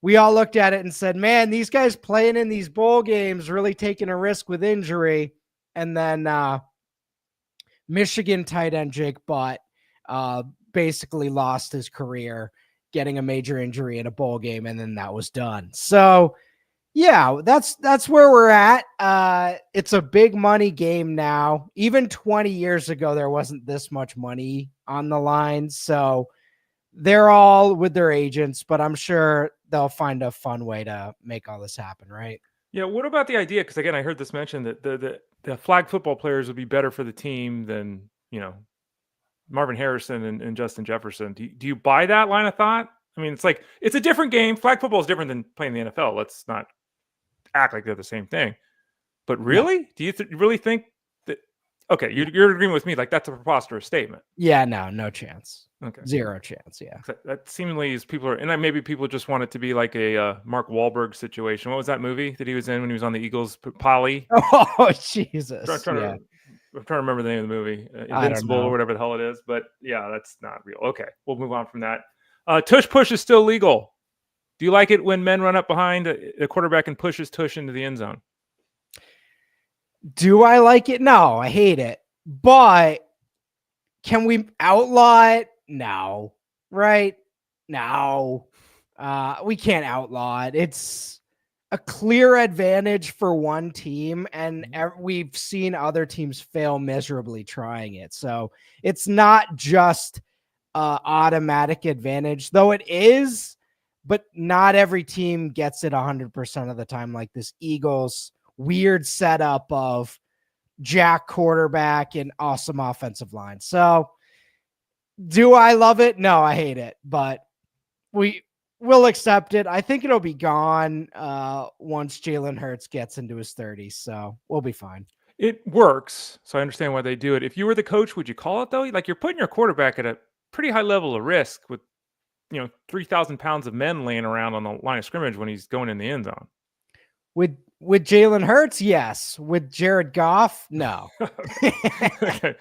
[SPEAKER 2] we all looked at it and said, man, these guys playing in these bowl games, really taking a risk with injury. And then Michigan tight end Jake Butt basically lost his career getting a major injury in a bowl game, and then that was done. So yeah, that's where we're at. It's a big money game now. Even 20 years ago, there wasn't this much money on the line. So they're all with their agents, but I'm sure they'll find a fun way to make all this happen, right?
[SPEAKER 1] Yeah. What about the idea? Because again, I heard this mentioned that the flag football players would be better for the team than, Marvin Harrison and Justin Jefferson. Do you buy that line of thought? I mean, it's like, it's a different game. Flag football is different than playing the NFL. Let's not act like they're the same thing. But really? No. Do you really think that? Okay, you're agreeing with me. Like, that's a preposterous statement.
[SPEAKER 2] Yeah, no chance.
[SPEAKER 1] Okay,
[SPEAKER 2] 0 chance. Yeah,
[SPEAKER 1] that seemingly is people are, and maybe people just want it to be like a Mark Wahlberg situation. What was that movie that he was in when he was on the Eagles? Polly.
[SPEAKER 2] Oh Jesus!
[SPEAKER 1] I'm trying to remember the name of the movie, Invincible or whatever the hell it is. But yeah, that's not real. Okay, we'll move on from that. Tush push is still legal. Do you like it when men run up behind a quarterback and pushes Tush into the end zone?
[SPEAKER 2] Do I like it? No, I hate it. But can we outlaw it? No. Right? No. We can't outlaw it. It's a clear advantage for one team, and we've seen other teams fail miserably trying it. So it's not just automatic advantage, though it is, but not every team gets it 100% of the time. Like this Eagles weird setup of jack quarterback and awesome offensive line. So do I love it? No, I hate it, but we'll accept it. I think it'll be gone once Jalen Hurts gets into his 30s. So we'll be fine.
[SPEAKER 1] It works, so I understand why they do it. If you were the coach, would you call it though? Like, you're putting your quarterback at a pretty high level of risk with 3,000 pounds of men laying around on the line of scrimmage when he's going in the end zone.
[SPEAKER 2] With Jalen Hurts, yes. With Jared Goff, no.
[SPEAKER 1] Okay.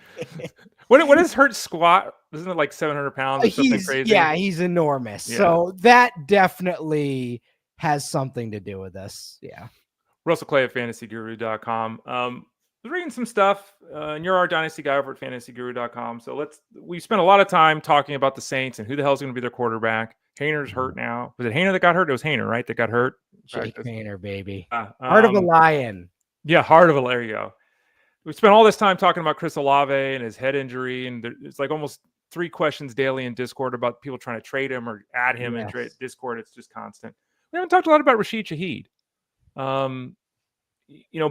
[SPEAKER 1] What is Hurts squat? Isn't it like 700 pounds or something crazy?
[SPEAKER 2] Yeah, he's enormous.
[SPEAKER 1] Yeah.
[SPEAKER 2] So that definitely has something to do with this. Yeah.
[SPEAKER 1] Russell Clay at fantasyguru.com. I was reading some stuff, and you're our Dynasty guy over at fantasyguru.com. So we spent a lot of time talking about the Saints and who the hell is going to be their quarterback. Hayner's hurt now. Was it Hayner that got hurt? It was Hayner, right? That got hurt.
[SPEAKER 2] Jake Hayner, baby. Heart of a lion.
[SPEAKER 1] Yeah, heart of a. There you go. We spent all this time talking about Chris Olave and his head injury, and it's like almost 3 questions daily in Discord about people trying to trade him or add him in Discord. It's just constant. We haven't talked a lot about Rashid Shaheed.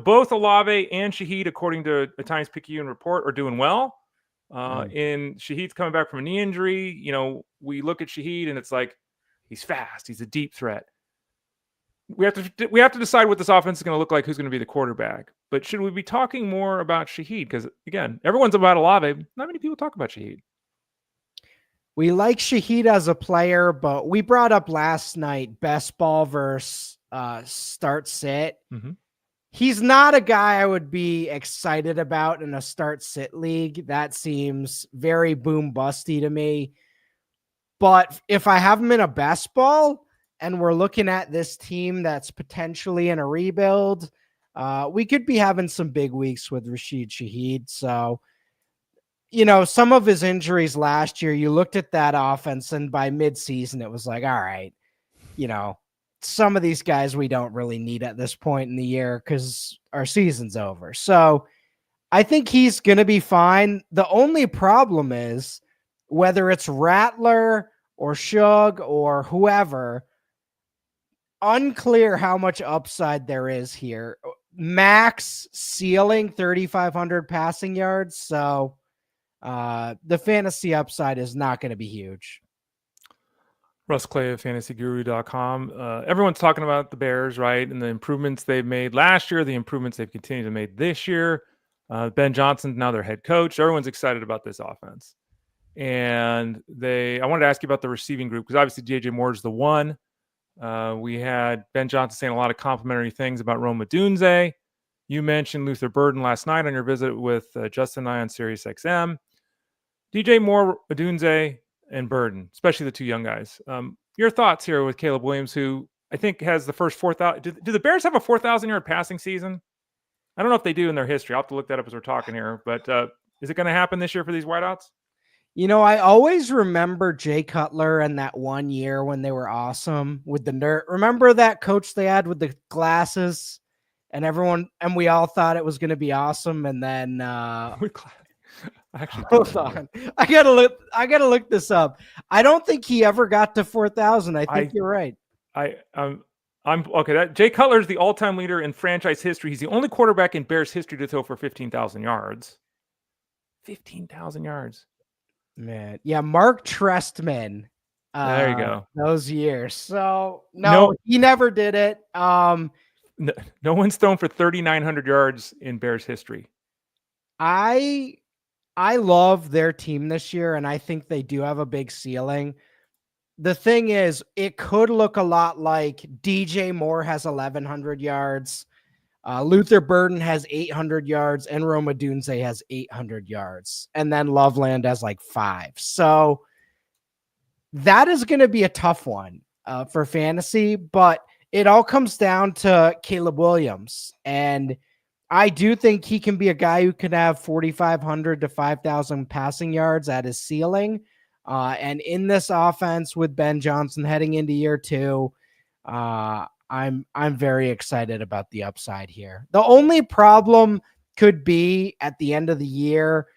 [SPEAKER 1] Both Olave and Shaheed, according to a Times Picayune report, are doing well. And Shaheed's coming back from a knee injury. We look at Shaheed and it's like, he's fast. He's a deep threat. We have to decide what this offense is going to look like, who's going to be the quarterback. But should we be talking more about Shaheed? Because, again, everyone's about Olave. Not many people talk about Shaheed.
[SPEAKER 2] We like Shaheed as a player, but we brought up last night best ball versus start sit.
[SPEAKER 1] Mm-hmm.
[SPEAKER 2] He's not a guy I would be excited about in a start sit league. That seems very boom busty to me. But if I have him in a best ball and we're looking at this team that's potentially in a rebuild, we could be having some big weeks with Rashid Shaheed. So, some of his injuries last year, you looked at that offense and by midseason, it was like, all right, some of these guys we don't really need at this point in the year because our season's over. So I think he's going to be fine. The only problem is whether it's Rattler or Shug or whoever, unclear how much upside there is here. Max ceiling 3,500 passing yards. So the fantasy upside is not going to be huge.
[SPEAKER 1] Russ Clay at fantasyguru.com. Everyone's talking about the Bears, right? And the improvements they've made last year, the improvements they've continued to make this year. Ben Johnson, now their head coach. Everyone's excited about this offense. And I wanted to ask you about the receiving group because obviously DJ Moore is the one. We had Ben Johnson saying a lot of complimentary things about Rome Odunze. You mentioned Luther Burden last night on your visit with Justin and I on Sirius XM. DJ Moore, Odunze, and Burden, especially the 2 young guys. Your thoughts here with Caleb Williams, who I think has the first 4,000. Do the Bears have a 4,000-yard passing season? I don't know if they do in their history. I'll have to look that up as we're talking here. But is it going to happen this year for these wideouts?
[SPEAKER 2] I always remember Jay Cutler and that one year when they were awesome with the nerd. Remember that coach they had with the glasses and we all thought it was going to be awesome. And then
[SPEAKER 1] Actually,
[SPEAKER 2] hold on. I gotta look this up. I don't think he ever got to 4,000. I think you're right.
[SPEAKER 1] I'm okay. Jay Cutler is the all-time leader in franchise history. He's the only quarterback in Bears history to throw for 15,000 yards. 15,000 yards.
[SPEAKER 2] Man, yeah. Mark Trestman.
[SPEAKER 1] There you go.
[SPEAKER 2] Those years. So no, he never did it.
[SPEAKER 1] No one's thrown for 3,900 yards in Bears history.
[SPEAKER 2] I love their team this year, and I think they do have a big ceiling. The thing is, it could look a lot like DJ Moore has 1,100 yards, Luther Burden has 800 yards, and Rome Odunze has 800 yards, and then Loveland has like 5. So that is going to be a tough one for fantasy, but it all comes down to Caleb Williams, and I do think he can be a guy who can have 4,500 to 5,000 passing yards at his ceiling. And in this offense with Ben Johnson heading into year 2, I'm very excited about the upside here. The only problem could be at the end of the year,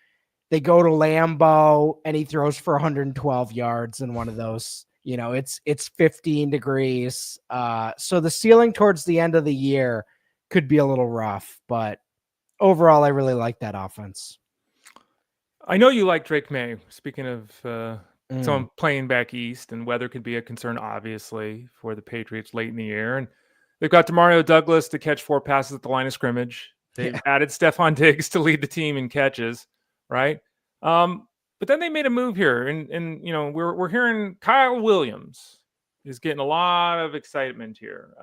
[SPEAKER 2] they go to Lambeau and he throws for 112 yards in one of those. It's 15 degrees. So the ceiling towards the end of the year could be a little rough, but overall, I really like that offense.
[SPEAKER 1] I know you like Drake May. Speaking of someone playing back east, and weather could be a concern, obviously, for the Patriots late in the year. And they've got Demario Douglas to catch 4 passes at the line of scrimmage. They've added Stephon Diggs to lead the team in catches, right? But then they made a move here, and we're hearing Kyle Williams is getting a lot of excitement here.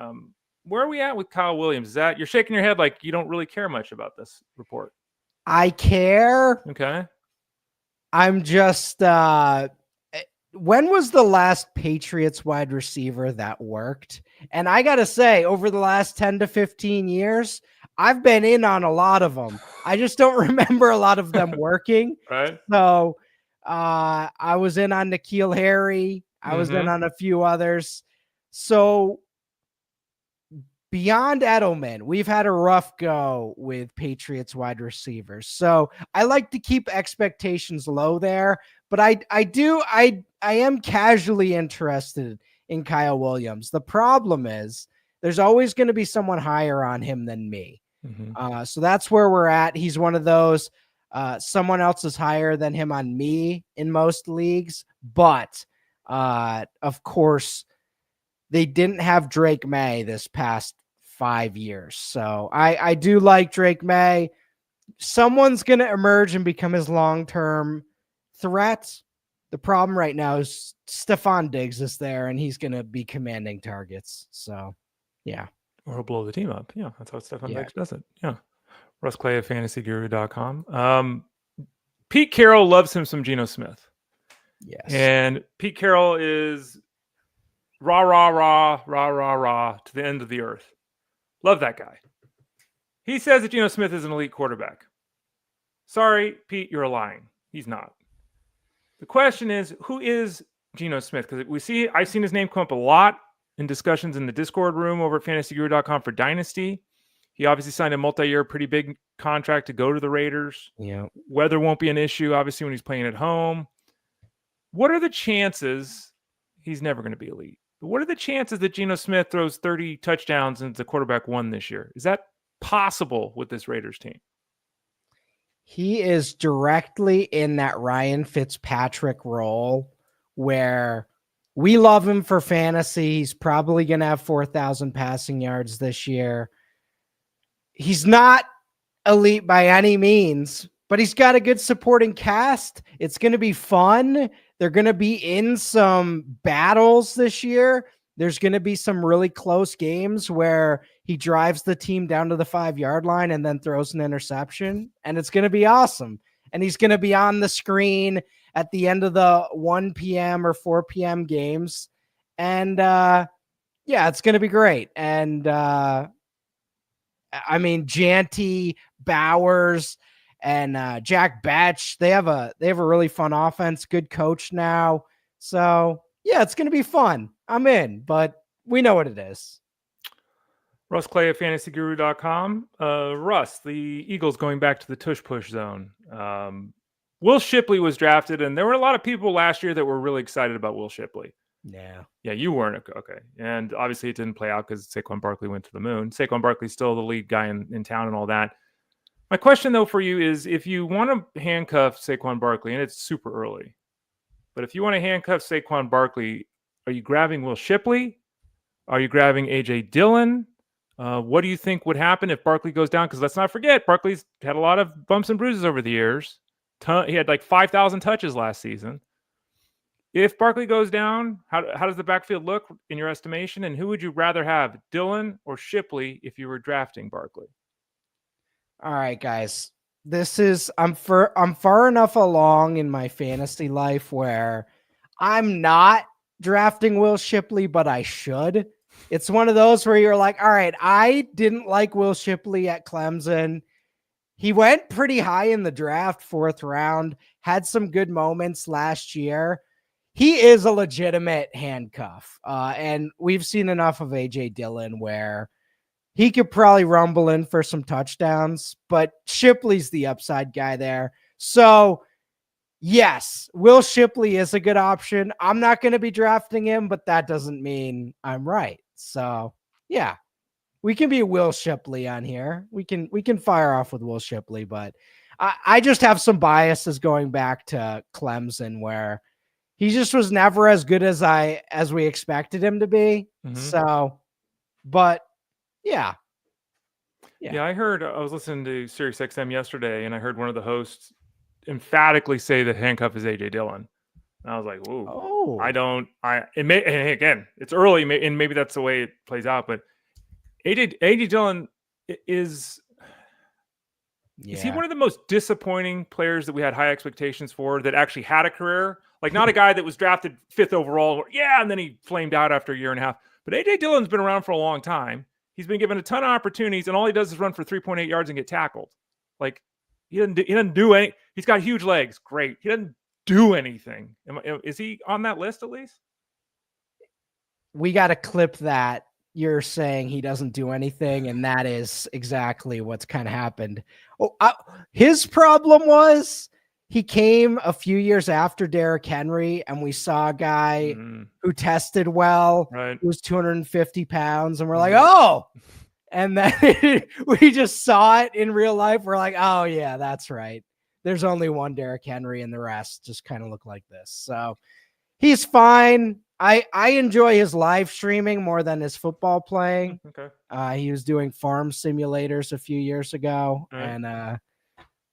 [SPEAKER 1] Where are we at with Kyle Williams? Is that you're shaking your head like you don't really care much about this report?
[SPEAKER 2] I care.
[SPEAKER 1] Okay.
[SPEAKER 2] I'm just when was the last Patriots wide receiver that worked? And I got to say, over the last 10 to 15 years, I've been in on a lot of them. I just don't remember a lot of them working.
[SPEAKER 1] Right.
[SPEAKER 2] So I was in on N'Keal Harry. I was in on a few others. So beyond Edelman, we've had a rough go with Patriots wide receivers. So I like to keep expectations low there, but I am casually interested in Kyle Williams. The problem is there's always going to be someone higher on him than me. So that's where we're at. He's one of those, someone else is higher than him on me in most leagues, but of course they didn't have Drake May this past 5 years. So I do like Drake May. Someone's going to emerge and become his long-term threat. The problem right now is Stephon Diggs is there and he's going to be commanding targets. So, yeah.
[SPEAKER 1] Or he'll blow the team up. Yeah, that's how Stephon Diggs does it. Yeah. Russ Clay at fantasyguru.com. Pete Carroll loves him some Geno Smith.
[SPEAKER 2] Yes.
[SPEAKER 1] And Pete Carroll is rah, rah, rah, rah, rah, rah to the end of the earth. Love that guy. He says that Geno Smith is an elite quarterback. Sorry, Pete, you're lying. He's not. The question is, who is Geno Smith? Because I've seen his name come up a lot in discussions in the Discord room over at fantasyguru.com for Dynasty. He obviously signed a multi-year, pretty big contract to go to the Raiders.
[SPEAKER 2] Yeah.
[SPEAKER 1] Weather won't be an issue, obviously, when he's playing at home. What are the chances? He's never going to be elite. But what are the chances that Geno Smith throws 30 touchdowns and the quarterback 1 this year? Is that possible with this Raiders team?
[SPEAKER 2] He is directly in that Ryan Fitzpatrick role where we love him for fantasy. He's probably going to have 4,000 passing yards this year. He's not elite by any means, but he's got a good supporting cast. It's going to be fun. They're going to be in some battles this year. There's going to be some really close games where he drives the team down to the 5-yard line and then throws an interception, and it's going to be awesome. And he's going to be on the screen at the end of the 1 p.m. or 4 p.m. games. And it's going to be great. And Janty, Bowers, and Jack Batch, they have a really fun offense, good coach now. So yeah, it's going to be fun. I'm in, but we know what it is.
[SPEAKER 1] Russ Clay at fantasyguru.com. Russ, the Eagles going back to the tush push zone. Will Shipley was drafted, and there were a lot of people last year that were really excited about Will Shipley.
[SPEAKER 2] Yeah,
[SPEAKER 1] you weren't. Okay. And obviously it didn't play out because Saquon Barkley went to the moon. Saquon Barkley's still the lead guy in town and all that. My question, though, for you is if you want to handcuff Saquon Barkley, and it's super early, but if you want to handcuff Saquon Barkley, are you grabbing Will Shipley? Are you grabbing A.J. Dillon? What do you think would happen if Barkley goes down? Because let's not forget, Barkley's had a lot of bumps and bruises over the years. He had like 5,000 touches last season. If Barkley goes down, how does the backfield look in your estimation? And who would you rather have, Dillon or Shipley, if you were drafting Barkley?
[SPEAKER 2] All right, guys. I'm far enough along in my fantasy life where I'm not drafting Will Shipley, but I should. It's one of those where you're like, all right, I didn't like Will Shipley at Clemson. He went pretty high in the draft, 4th round, had some good moments last year. He is a legitimate handcuff. And we've seen enough of A.J. Dillon where he could probably rumble in for some touchdowns, but Shipley's the upside guy there. So, yes, Will Shipley is a good option. I'm not going to be drafting him, but that doesn't mean I'm right. So, yeah. We can be Will Shipley on here. We can fire off with Will Shipley, but I just have some biases going back to Clemson where he just was never as good as we expected him to be.
[SPEAKER 1] Mhm.
[SPEAKER 2] So, but yeah.
[SPEAKER 1] Yeah, I was listening to Sirius XM yesterday, and I heard one of the hosts emphatically say that handcuff is AJ Dillon. And I was like, "Whoa,
[SPEAKER 2] Oh,
[SPEAKER 1] and again, it's early, and maybe that's the way it plays out." But AJ Dillon is he one of the most disappointing players that we had high expectations for that actually had a career? Like, not a guy that was drafted 5th overall, and then he flamed out after a year and a half. But AJ Dillon's been around for a long time. He's been given a ton of opportunities, and all he does is run for 3.8 yards and get tackled. Like, he doesn't do any. He's got huge legs, great. He doesn't do anything. Is he on that list at least?
[SPEAKER 2] We got to clip that. You're saying he doesn't do anything, and that is exactly what's kind of happened. His problem was he came a few years after Derrick Henry, and we saw a guy who tested well,
[SPEAKER 1] right?
[SPEAKER 2] Who was 250 pounds, and we're like, oh, and then we just saw it in real life. We're like, oh yeah, that's right. There's only one Derrick Henry, and the rest just kind of look like this. So he's fine. I enjoy his live streaming more than his football playing.
[SPEAKER 1] Okay.
[SPEAKER 2] He was doing farm simulators a few years ago, and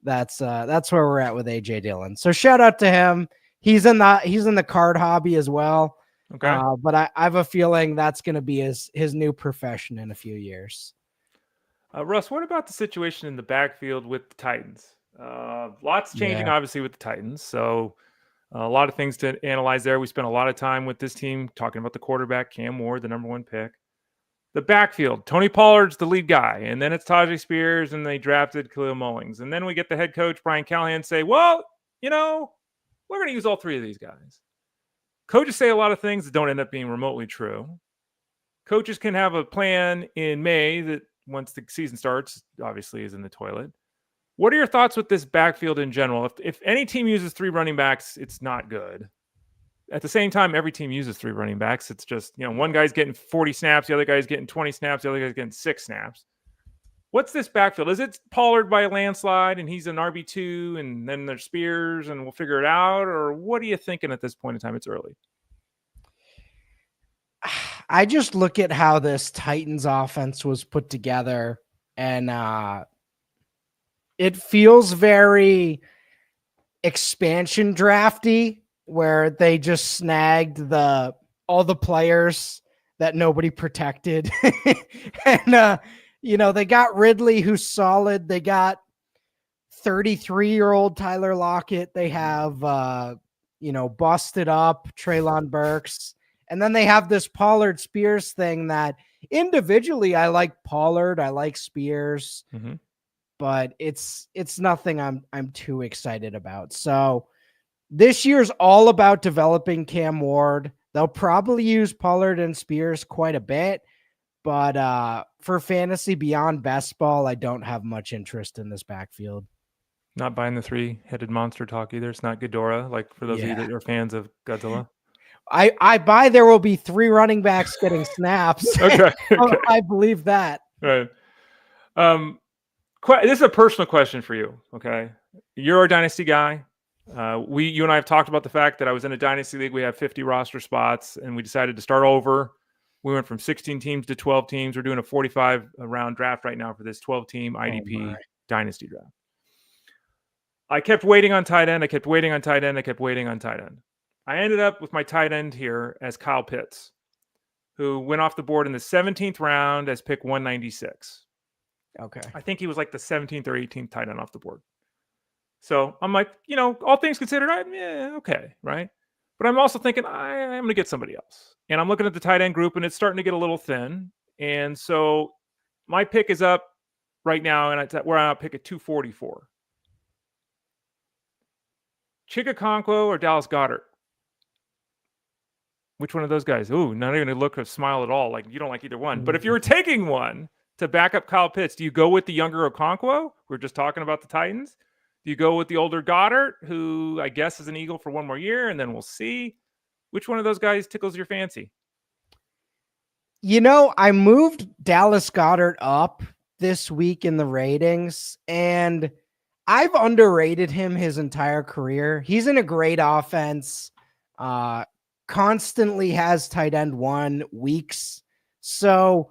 [SPEAKER 2] that's where we're at with AJ Dillon. So shout out to him. He's in the card hobby as well.
[SPEAKER 1] Okay.
[SPEAKER 2] But I have a feeling that's going to be his new profession in a few years.
[SPEAKER 1] Russ, what about the situation in the backfield with the Titans? Lots changing, obviously, with the Titans. So a lot of things to analyze there. We spent a lot of time with this team talking about the quarterback, Cam Ward, the number 1 pick. The backfield, Tony Pollard's the lead guy, and then it's Tajay Spears, and they drafted Khalil Mullings. And then we get the head coach, Brian Callahan, say, well, we're going to use all 3 of these guys. Coaches say a lot of things that don't end up being remotely true. Coaches can have a plan in May that once the season starts, obviously is in the toilet. What are your thoughts with this backfield in general? If any team uses 3 running backs, it's not good. At the same time, every team uses 3 running backs. It's just, one guy's getting 40 snaps, the other guy's getting 20 snaps, the other guy's getting 6 snaps. What's this backfield? Is it Pollard by a landslide and he's an RB2 and then there's Spears and we'll figure it out? Or what are you thinking at this point in time? It's early.
[SPEAKER 2] I just look at how this Titans offense was put together, and it feels very expansion drafty, where they just snagged all the players that nobody protected. And they got Ridley, who's solid. They got 33-year-old Tyler Lockett. They have busted up Treylon Burks. And then they have this Pollard Spears thing that individually I like Pollard, I like Spears, but it's nothing I'm too excited about. So this year's all about developing Cam Ward. They'll probably use Pollard and Spears quite a bit, but for fantasy beyond best ball, I don't have much interest in this backfield.
[SPEAKER 1] Not buying the 3-headed monster talk either. It's not Ghidorah, like for those of you that are fans of Godzilla.
[SPEAKER 2] I buy there will be 3 running backs getting snaps.
[SPEAKER 1] Okay.
[SPEAKER 2] I believe that.
[SPEAKER 1] Right. This is a personal question for you. Okay. You're a Dynasty guy. You and I have talked about the fact that I was in a Dynasty league. We have 50 roster spots and we decided to start over. We went from 16 teams to 12 teams. We're doing a 45 round draft right now for this 12-team IDP Dynasty draft. I kept waiting on tight end. I kept waiting on tight end. I kept waiting on tight end. I ended up with my tight end here as Kyle Pitts, who went off the board in the 17th round as pick 196.
[SPEAKER 2] Okay.
[SPEAKER 1] I think he was like the 17th or 18th tight end off the board. So I'm like, all things considered, okay, right? But I'm also thinking I'm going to get somebody else. And I'm looking at the tight end group, and it's starting to get a little thin. And so my pick is up right now, and we're on pick at 244. Chigakonkwo or Dallas Goedert? Which one of those guys? Ooh, not even a look or smile at all. Like, you don't like either one. But if you were taking one to back up Kyle Pitts, do you go with the younger Okonkwo? We're just talking about the Titans. Do you go with the older Goddard, who I guess is an Eagle for one more year, and then we'll see? Which one of those guys tickles your fancy?
[SPEAKER 2] I moved Dallas Goedert up this week in the ratings, and I've underrated him his entire career. He's in a great offense, constantly has tight end 1 weeks. So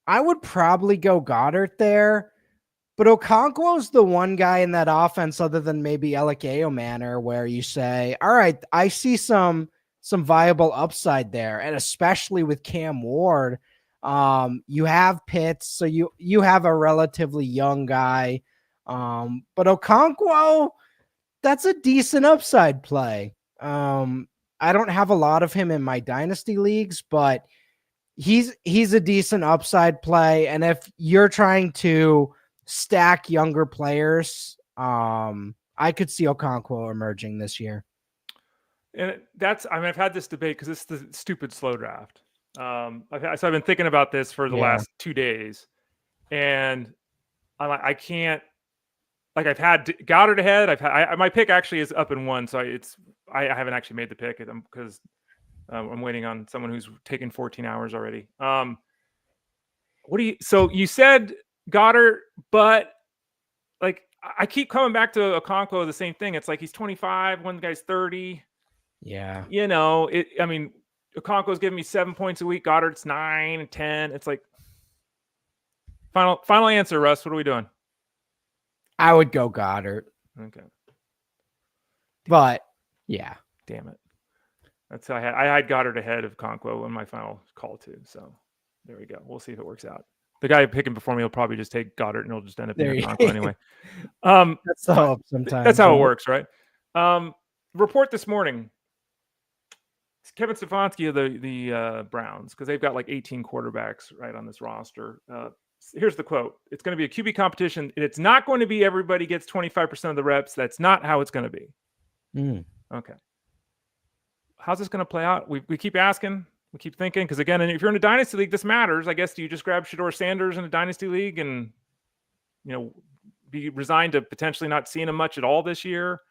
[SPEAKER 2] I would probably go Goddard there. But Okonkwo's the one guy in that offense other than maybe Alec Manor where you say, all right, I see some viable upside there. And especially with Cam Ward, you have Pitts, so you have a relatively young guy. But Okonkwo, that's a decent upside play. I don't have a lot of him in my dynasty leagues, but he's a decent upside play. And if you're trying to stack younger players, I could see Okonkwo emerging this year.
[SPEAKER 1] And I've had this debate because it's the stupid slow draft. I've been thinking about this for the last 2 days, and I can't. Like I've had Goddard ahead. My pick actually is up in 1, so I haven't actually made the pick because I'm waiting on someone who's taken 14 hours already. So you said Goddard, but like I keep coming back to Okonkwo, the same thing. It's like he's 25, one guy's 30.
[SPEAKER 2] Yeah.
[SPEAKER 1] Okonkwo's giving me 7 points a week. Goddard's 9 and 10. It's like final answer, Russ. What are we doing?
[SPEAKER 2] I would go Goddard.
[SPEAKER 1] Okay.
[SPEAKER 2] But yeah.
[SPEAKER 1] Damn it. That's how I had Goddard ahead of Okonkwo in my final call too. So there we go. We'll see if it works out. The guy picking before me will probably just take Goddard and he'll just end up being Okonkwo anyway.
[SPEAKER 2] That's the hope sometimes.
[SPEAKER 1] That's how it works, right? Report this morning. Kevin Stefanski of the Browns, because they've got like 18 quarterbacks right on this roster. Here's the quote. It's going to be a QB competition. It's not going to be everybody gets 25% of the reps. That's not how it's going to be. Okay. How's this going to play out? We keep asking. We keep thinking. Because again, if you're in a dynasty league, this matters. I guess do you just grab Shedeur Sanders in a dynasty league and be resigned to potentially not seeing him much at all this year?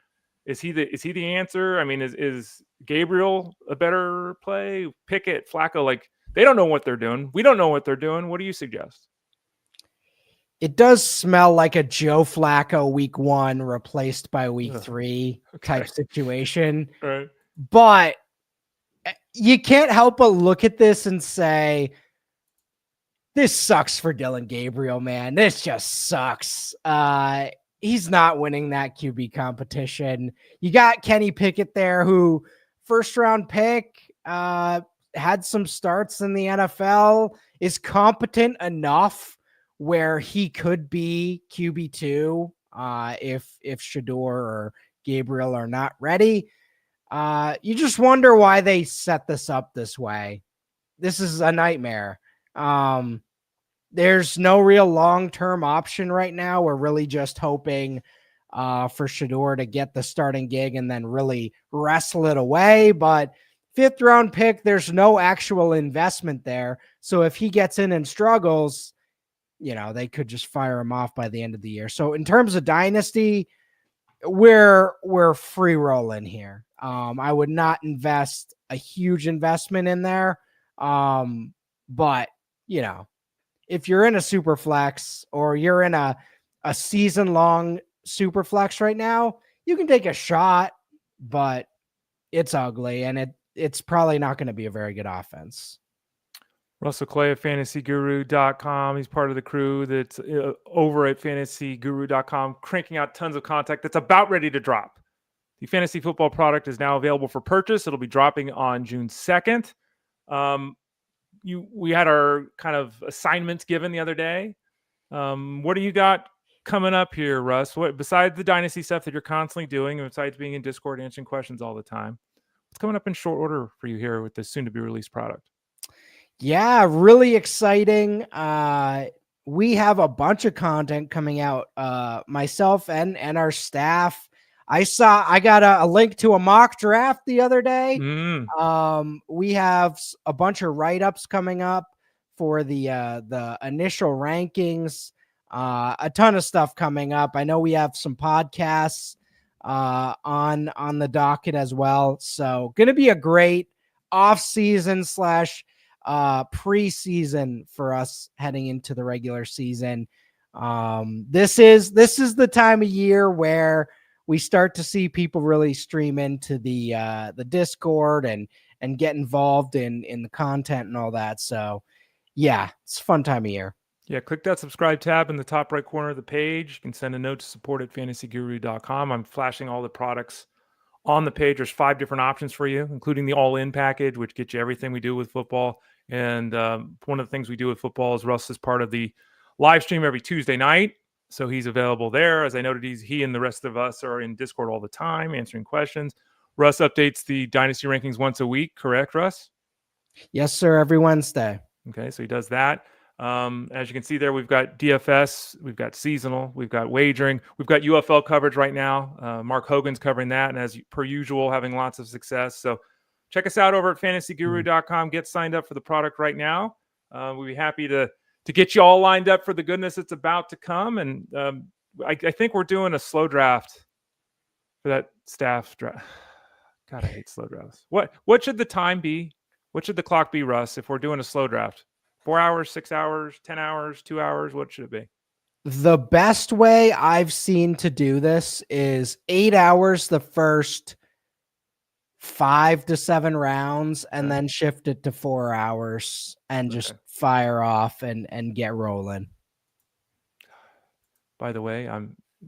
[SPEAKER 1] Is he the answer? I mean, is Gabriel a better play? Pickett, Flacco, like they don't know what they're doing. We don't know what they're doing. What do you suggest?
[SPEAKER 2] It does smell like a Joe Flacco week 1 replaced by week 3 type situation.
[SPEAKER 1] Right.
[SPEAKER 2] But you can't help but look at this and say, this sucks for Dylan Gabriel, man. This just sucks. He's not winning that QB competition. You got Kenny Pickett there, who first round pick, had some starts in the NFL, is competent enough where he could be QB2 if Shedeur or Gabriel are not ready. You just wonder why they set this up this way. This is a nightmare. There's no real long-term option right now. We're really just hoping for Shedeur to get the starting gig and then really wrestle it away. But 5th round pick, there's no actual investment there. So if he gets in and struggles, they could just fire him off by the end of the year. So in terms of dynasty, we're free rolling here. I would not invest a huge investment in there. But if you're in a super flex or you're in a season long super flex right now, you can take a shot, but it's ugly and it's probably not going to be a very good offense.
[SPEAKER 1] Russell Clay at fantasyguru.com. He's part of the crew that's over at fantasyguru.com, cranking out tons of content that's about ready to drop. The fantasy football product is now available for purchase. It'll be dropping on June 2nd. We had our kind of assignments given the other day. What do you got coming up here, Russ? What besides the dynasty stuff that you're constantly doing, and besides being in Discord answering questions all the time, what's coming up in short order for you here with this soon-to-be released product?
[SPEAKER 2] Yeah, really exciting. We have a bunch of content coming out. Myself and our staff. I got a link to a mock draft the other day. We have a bunch of write-ups coming up for the initial rankings. A ton of stuff coming up. I know we have some podcasts on the docket as well. So going to be a great off-season / preseason for us heading into the regular season. This is the time of year where we start to see people really stream into the Discord and get involved in the content and all that. So yeah, it's a fun time of year.
[SPEAKER 1] Yeah, click that subscribe tab in the top right corner of the page. You can send a note to support@fantasyguru.com. I'm flashing all the products on the page. There's 5 different options for you, including the all-in package, which gets you everything we do with football. And one of the things we do with football is Russ is part of the live stream every Tuesday night. So he's available there. As I noted, he and the rest of us are in Discord all the time, answering questions. Russ updates the Dynasty rankings once a week, correct, Russ?
[SPEAKER 2] Yes, sir. Every Wednesday.
[SPEAKER 1] Okay, so he does that. As you can see there, we've got DFS, we've got seasonal, we've got wagering, we've got UFL coverage right now. Mark Hogan's covering that, and as per usual, having lots of success. So check us out over at fantasyguru.com. Get signed up for the product right now. We'll be happy to get you all lined up for the goodness that's about to come. And I think we're doing a slow draft for that staff draft. God, I hate slow drafts. What should the time be? What should the clock be, Russ, if we're doing a slow draft? 4 hours, 6 hours, 10 hours, 2 hours? What should it be?
[SPEAKER 2] The best way I've seen to do this is 8 hours the first 5 to 7 rounds, and then shift it to 4 hours and just fire off and get rolling.
[SPEAKER 1] By the way,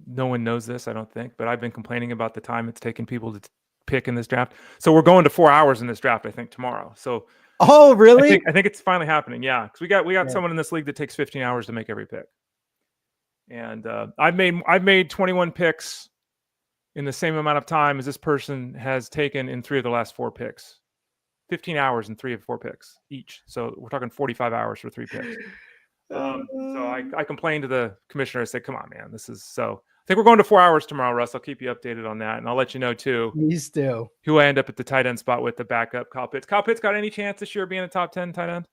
[SPEAKER 1] no one knows this, I don't think, but I've been complaining about the time it's taken people to pick in this draft. So we're going to 4 hours in this draft, I think, tomorrow. So
[SPEAKER 2] oh, really?
[SPEAKER 1] I think it's finally happening. Yeah, because we got someone in this league that takes 15 hours to make every pick, and I've made 21 picks in the same amount of time as this person has taken in 3 of the last 4 picks. 15 hours and 3 of 4 picks each. So we're talking 45 hours for 3 picks. So I complained to the commissioner. I said, "Come on, man, this is so." I think we're going to 4 hours tomorrow, Russ. I'll keep you updated on that, and I'll let you know too.
[SPEAKER 2] Please do.
[SPEAKER 1] Who I end up at the tight end spot with, the backup Kyle Pitts. Kyle Pitts got any chance this year of being a top 10 tight end?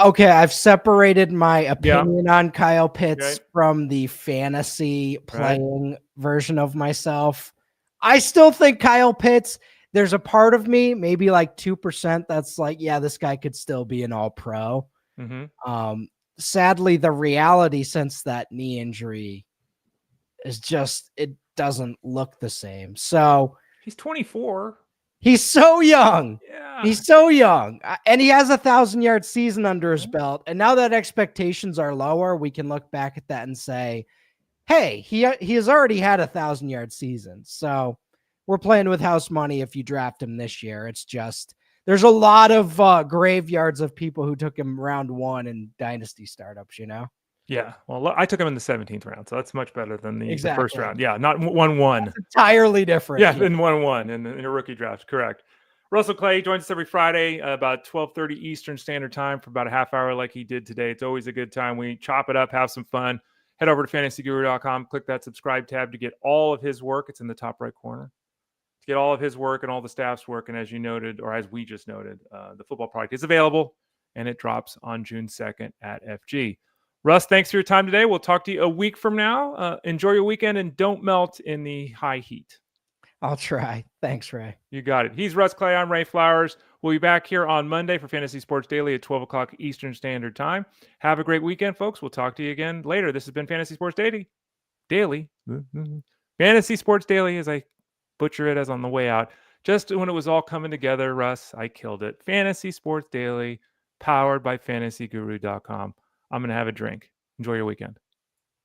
[SPEAKER 2] Okay, I've separated my opinion on Kyle Pitts from the fantasy playing version of myself. I still think Kyle Pitts, there's a part of me, maybe like 2%, that's like, yeah, this guy could still be an all-pro. Sadly, the reality since that knee injury is just, it doesn't look the same. So
[SPEAKER 1] he's 24.
[SPEAKER 2] He's so young.
[SPEAKER 1] Yeah.
[SPEAKER 2] He's so young. And he has a 1,000-yard season under his belt. And now that expectations are lower, we can look back at that and say, hey, he has already had a 1,000-yard season. So we're playing with house money if you draft him this year. It's just, there's a lot of graveyards of people who took him round 1 in dynasty startups, you know?
[SPEAKER 1] Yeah. Well, I took him in the 17th round, so that's much better than the first round. Yeah, not 1-1.
[SPEAKER 2] That's entirely different.
[SPEAKER 1] Yeah, than 1-1 in a rookie draft. Correct. Russell Clay joins us every Friday about 12:30 Eastern Standard Time for about a half hour like he did today. It's always a good time. We chop it up, have some fun. Head over to fantasyguru.com, click that subscribe tab to get all of his work. It's in the top right corner. To get all of his work and all the staff's work. And as you noted, or as we just noted, the football product is available, and it drops on June 2nd at FG. Russ, thanks for your time today. We'll talk to you a week from now. Enjoy your weekend and don't melt in the high heat.
[SPEAKER 2] I'll try. Thanks, Ray.
[SPEAKER 1] You got it. He's Russ Clay. I'm Ray Flowers. We'll be back here on Monday for Fantasy Sports Daily at 12 o'clock Eastern Standard Time. Have a great weekend, folks. We'll talk to you again later. This has been Fantasy Sports Daily. Fantasy Sports Daily, as I butcher it as on the way out. Just when it was all coming together, Russ, I killed it. Fantasy Sports Daily, powered by fantasyguru.com. I'm going to have a drink. Enjoy your weekend.